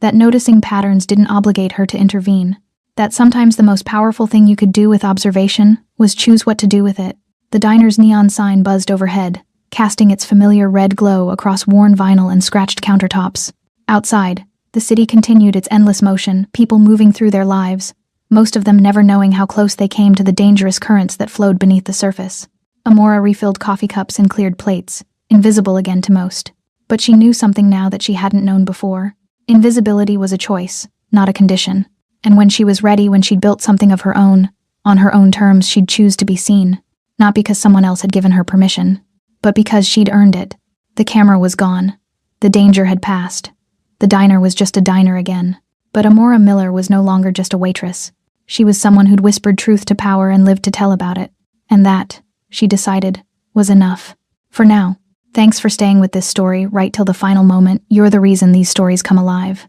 That noticing patterns didn't obligate her to intervene. That sometimes the most powerful thing you could do with observation was choose what to do with it. The diner's neon sign buzzed overhead, casting its familiar red glow across worn vinyl and scratched countertops. Outside, the city continued its endless motion, people moving through their lives, most of them never knowing how close they came to the dangerous currents that flowed beneath the surface. Amora refilled coffee cups and cleared plates, invisible again to most. But she knew something now that she hadn't known before. Invisibility was a choice, not a condition. And when she was ready, when she'd built something of her own, on her own terms, she'd choose to be seen. Not because someone else had given her permission, but because she'd earned it. The camera was gone. The danger had passed. The diner was just a diner again. But Amora Miller was no longer just a waitress. She was someone who'd whispered truth to power and lived to tell about it. And that, she decided, was enough. For now. Thanks for staying with this story right till the final moment. You're the reason these stories come alive.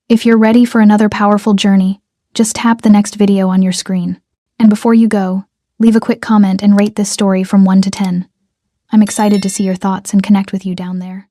If you're ready for another powerful journey, just tap the next video on your screen. And before you go, leave a quick comment and rate this story from 1 to 10. I'm excited to see your thoughts and connect with you down there.